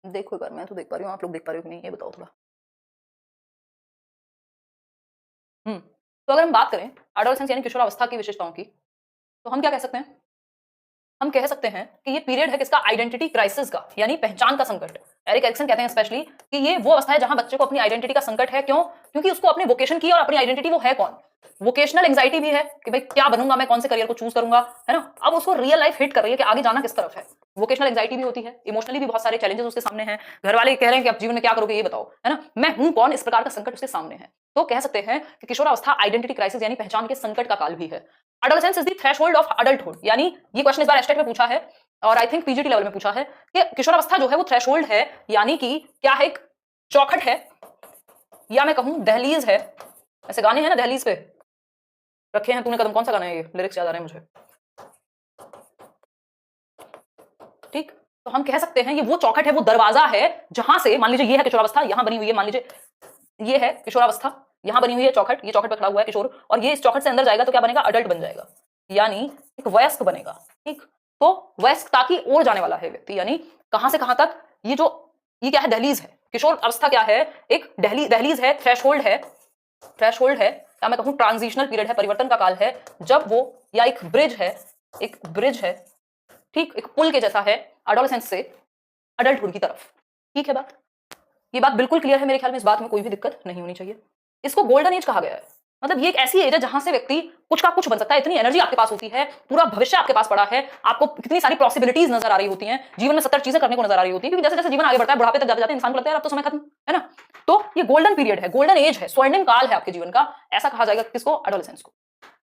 देखो एक बार, मैं तो देख पा रही हूँ, आप लोग देख पा रहे हो कि नहीं, ये बताओ थोड़ा। तो अगर हम बात करें एडोलेसेंस यानी किशोरावस्था की विशेषताओं की, तो हम क्या कह सकते हैं, हम कह सकते हैं कि ये पीरियड है किसका, आइडेंटिटी क्राइसिस का, यानी पहचान का संकट। एरिक एरिक्सन कहते हैं स्पेशली कि ये वो अवस्था है जहां बच्चे को अपनी आइडेंटिटी का संकट है। क्यों? क्योंकि उसको अपने वोकेशन की और अपनी आइडेंटिटी वो है कौन, वोकेशनल एंजाइटी भी है कि भाई क्या बनूंगा मैं, कौन से करियर को चूज करूंगा, है ना। अब उसको रियल लाइफ हिट कर रही है कि आगे जाना किस तरफ है, वोकेशनल एंजाइटी भी होती है, इमोशनली भी बहुत सारे चैलेंजेस उसके सामने हैं, घर वाले कह रहे हैं कि आप जीवन में क्या करोगे ये बताओ, है ना, मैं हूं कौन, इस प्रकार का संकट उसके सामने है। तो कह सकते हैं कि किशोरावस्था आइडेंटिटी क्राइसिस यानी पहचान के संकट का काल भी है। Adolescence is the threshold of adulthood, यानी ये क्वेश्चन इस बार एस्टेट में पूछा है और आई थिंक पीजीटी लेवल में पूछा है कि किशोरावस्था जो है वो थ्रेशोल्ड है, यानी कि क्या है, एक चौखट है, या मैं कहूं दहलीज है। ऐसे गाने हैं ना दहलीज पे रखे हैं तूने कदम, कौन सा गाना है ये, लिरिक्स याद आ रहे हैं मुझे, ठीक। तो हम कह सकते हैं ये वो चौखट है, वो दरवाजा है जहां से, मान लीजिए ये है किशोरावस्था, यहां बनी हुई है, मान लीजिए ये है किशोरावस्था, यहां बनी हुई है चौखट, ये चौखट पर खड़ा हुआ है किशोर, और ये इस चौखट से अंदर जाएगा तो क्या बनेगा, अडल्ट बन जाएगा, यानी एक वयस्क बनेगा, ठीक। तो वयस्कता की ओर जाने वाला है व्यक्ति, यानी कहां से कहां तक, ये क्या है, दहलीज है। किशोर अवस्था क्या है, एक दहलीज है, थ्रेशोल्ड है, या मैं कहूं ट्रांजिशनल पीरियड है, परिवर्तन का काल है, जब वो, या एक ब्रिज है, ठीक, एक पुल के जैसा है एडोलेसेंस से अडल्टहुड की तरफ, ठीक है बात। ये बात बिल्कुल क्लियर है मेरे ख्याल में, इस बात में कोई भी दिक्कत नहीं होनी चाहिए। इसको गोल्डन एज कहा गया है, मतलब ये एक ऐसी एज है जहां से व्यक्ति कुछ का कुछ बन सकता है, इतनी एनर्जी आपके पास होती है, पूरा भविष्य आपके पास पड़ा है, आपको कितनी सारी पॉसिबिलिटीज नजर आ रही होती हैं, जीवन में 70 चीजें करने को नजर आ रही होती है, क्योंकि जैसे जैसे जीवन आगे बढ़ता है, बुढ़ापे तक जाते जाते इंसान को लगता है अब तो समय खत्म, है ना। तो ये गोल्डन पीरियड है, गोल्डन एज है, स्वर्णिम काल है आपके जीवन का, ऐसा कहा जाएगा किसको, एडोलेसेंस को,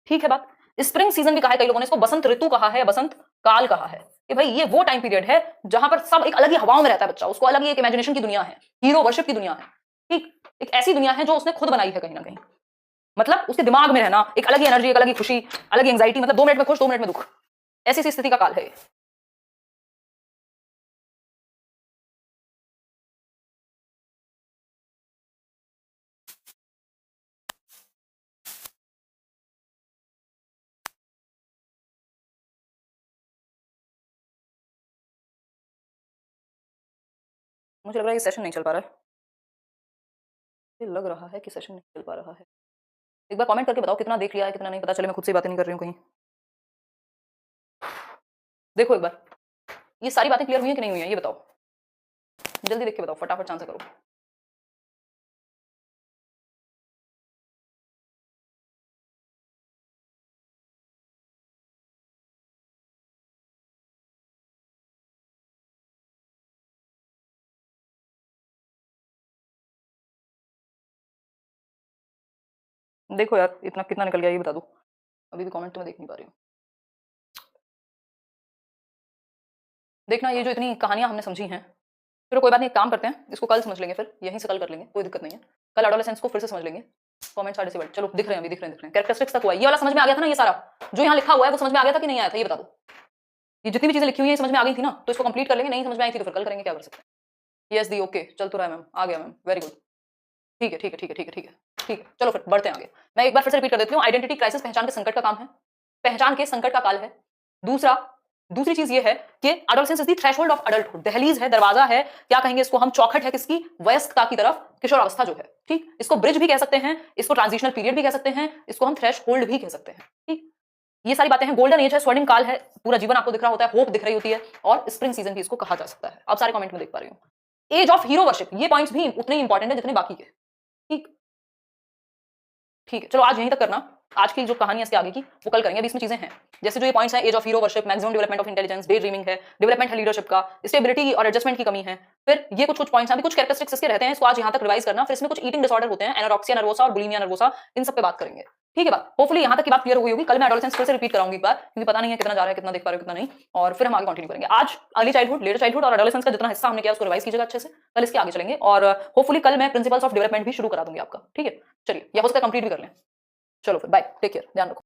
ठीक है बात। स्प्रिंग सीजन भी कहा है कई लोगों ने, इसको बसंत ऋतु कहा है, बसंत काल कहा है, कि भाई ये वो टाइम पीरियड है जहां पर सब एक अलग ही हवाओं में रहता है बच्चा, उसको अलग ही एक इमेजिनेशन की दुनिया है, हीरो वर्शिप की दुनिया है, ठीक, एक ऐसी दुनिया है जो उसने खुद बनाई है कहीं ना कहीं, मतलब उसके दिमाग में रहना, एक अलग ही एनर्जी, एक अलग ही खुशी, अलग ही एंजाइटी, मतलब 2 मिनट में खुश 2 मिनट में दुख, ऐसी स्थिति का काल है। मुझे लग रहा है ये सेशन नहीं चल पा रहा है, लग रहा है कि सेशन नहीं चल पा रहा है। एक बार कमेंट करके बताओ कितना देख लिया है, कितना नहीं, पता चले मैं खुद से बातें नहीं कर रही हूँ कहीं। देखो एक बार, ये सारी बातें क्लियर हुई है कि नहीं हुई है, ये बताओ, जल्दी देख के बताओ, फटाफट आंसर करो। देखो यार इतना कितना निकल गया ये बता दो, अभी भी कमेंट तो मैं देख नहीं पा रही हूँ। देखना ये जो इतनी कहानियां हमने समझी हैं, चलो कोई बात नहीं, एक काम करते हैं, इसको कल समझ लेंगे, फिर यहीं से कल कर लेंगे, कोई दिक्कत नहीं है, कल एडोलेसेंस को फिर से समझ लेंगे। कमेंट साढ़े से बढ़, चलो दिख रहे हैं, अभी दिख रहे हैं, कैरेक्टरिस्टिक्स तक हुआ, ये वाला समझ में आ गया था ना, ये सारा जो यहाँ लिखा हुआ है वो समझ में आ गया था कि नहीं आया था, ये बता दो। ये जितनी भी चीजें लिखी हुई है समझ में आ गई थी ना, तो इसको कंप्लीट कर लेंगे, नहीं समझ में आई थी तो फिर कल करेंगे, क्या कर सकते हैं। यस दी, ओके, चल तो रहा है मैम, आ गया मैम, वेरी गुड, ठीक है ठीक है ठीक है ठीक है ठीक है ठीक है, चलो फिर बढ़ते हैं आगे। मैं एक बार फिर से रिपीट कर देती हूँ, आइडेंटिटी क्राइसिस पहचान के संकट का काम है, पहचान के संकट का काल है। दूसरी चीज ये है कि adolescence is the threshold of adulthood, दहलीज है, दरवाजा है, क्या कहेंगे इसको हम, चौखट है किसकी, वयस्कता की तरफ, किशोरावस्था जो है, ठीक। इसको ब्रिज भी कह सकते हैं, इसको ट्रांजिशनल पीरियड भी कह सकते हैं, इसको हम थ्रेशोल्ड भी कह सकते हैं, ठीक। ये सारी बातें हैं, गोल्डन एज है, स्वर्णिम काल है, पूरा जीवन आपको दिख रहा होता है, होप दिख रही होती है, और स्प्रिंग सीजन भी इसको कहा जा सकता है। आप सारे कमेंट में देख पा रही हूँ। एज ऑफ हीरो वर्शिप, ये पॉइंट्स भी उतने ही इंपॉर्टेंट है जितने बाकी के, ठीक ठीक है। चलो आज यहीं तक करना, आज की जो कहानी है इसके आगे की वो कल करेंगे, अभी इसमें चीजें हैं जैसे जो ये पॉइंट्स हैं, age of hero worship, maximum development of intelligence, day dreaming है, डेवलपमेंट है लीडरशिप का, स्टेबिलिटी और एडजस्टमेंट की कमी है। फिर ये कुछ पॉइंट्स हैं, अभी कुछ कैरेक्टरिस्टिक्स इसके रहते हैं, इसको आज यहाँ तक रिवाइज करना। फिर इसमें कुछ ईटिंग डिसऑर्डर होते हैं, एनोरेक्सिया नर्वोसा और बुलिमिया नर्वोसा, इन सब पे बात करेंगे। ठीक है बात, होपफुली यहाँ तक की बात क्लियर हो गई होगी। कल मैं एडोलेसेंस फिर से रिपीट कराऊंगी एक बार, क्योंकि पता नहीं है कितना जा रहा है, कितना देख पा रहे हो कितना नहीं, और फिर हम आगे कंटिन्यू करेंगे। आज अर्ली चाइल्डहुड, लेटर चाइल्डहुड और एडोलेसेंस का जितना हिस्सा हमने किया उसको रिवाइज कीजिएगा अच्छे से, कल इसके आगे चलेंगे। और होपफुली कल मैं प्रिंसिपल्स ऑफ डेवलपमेंट भी शुरू करा दूंगी आपका। ठीक है, चलिए या हो सकता है कंप्लीट भी कर लें। चलो फिर बाय, टेक केयर, ध्यान रखो।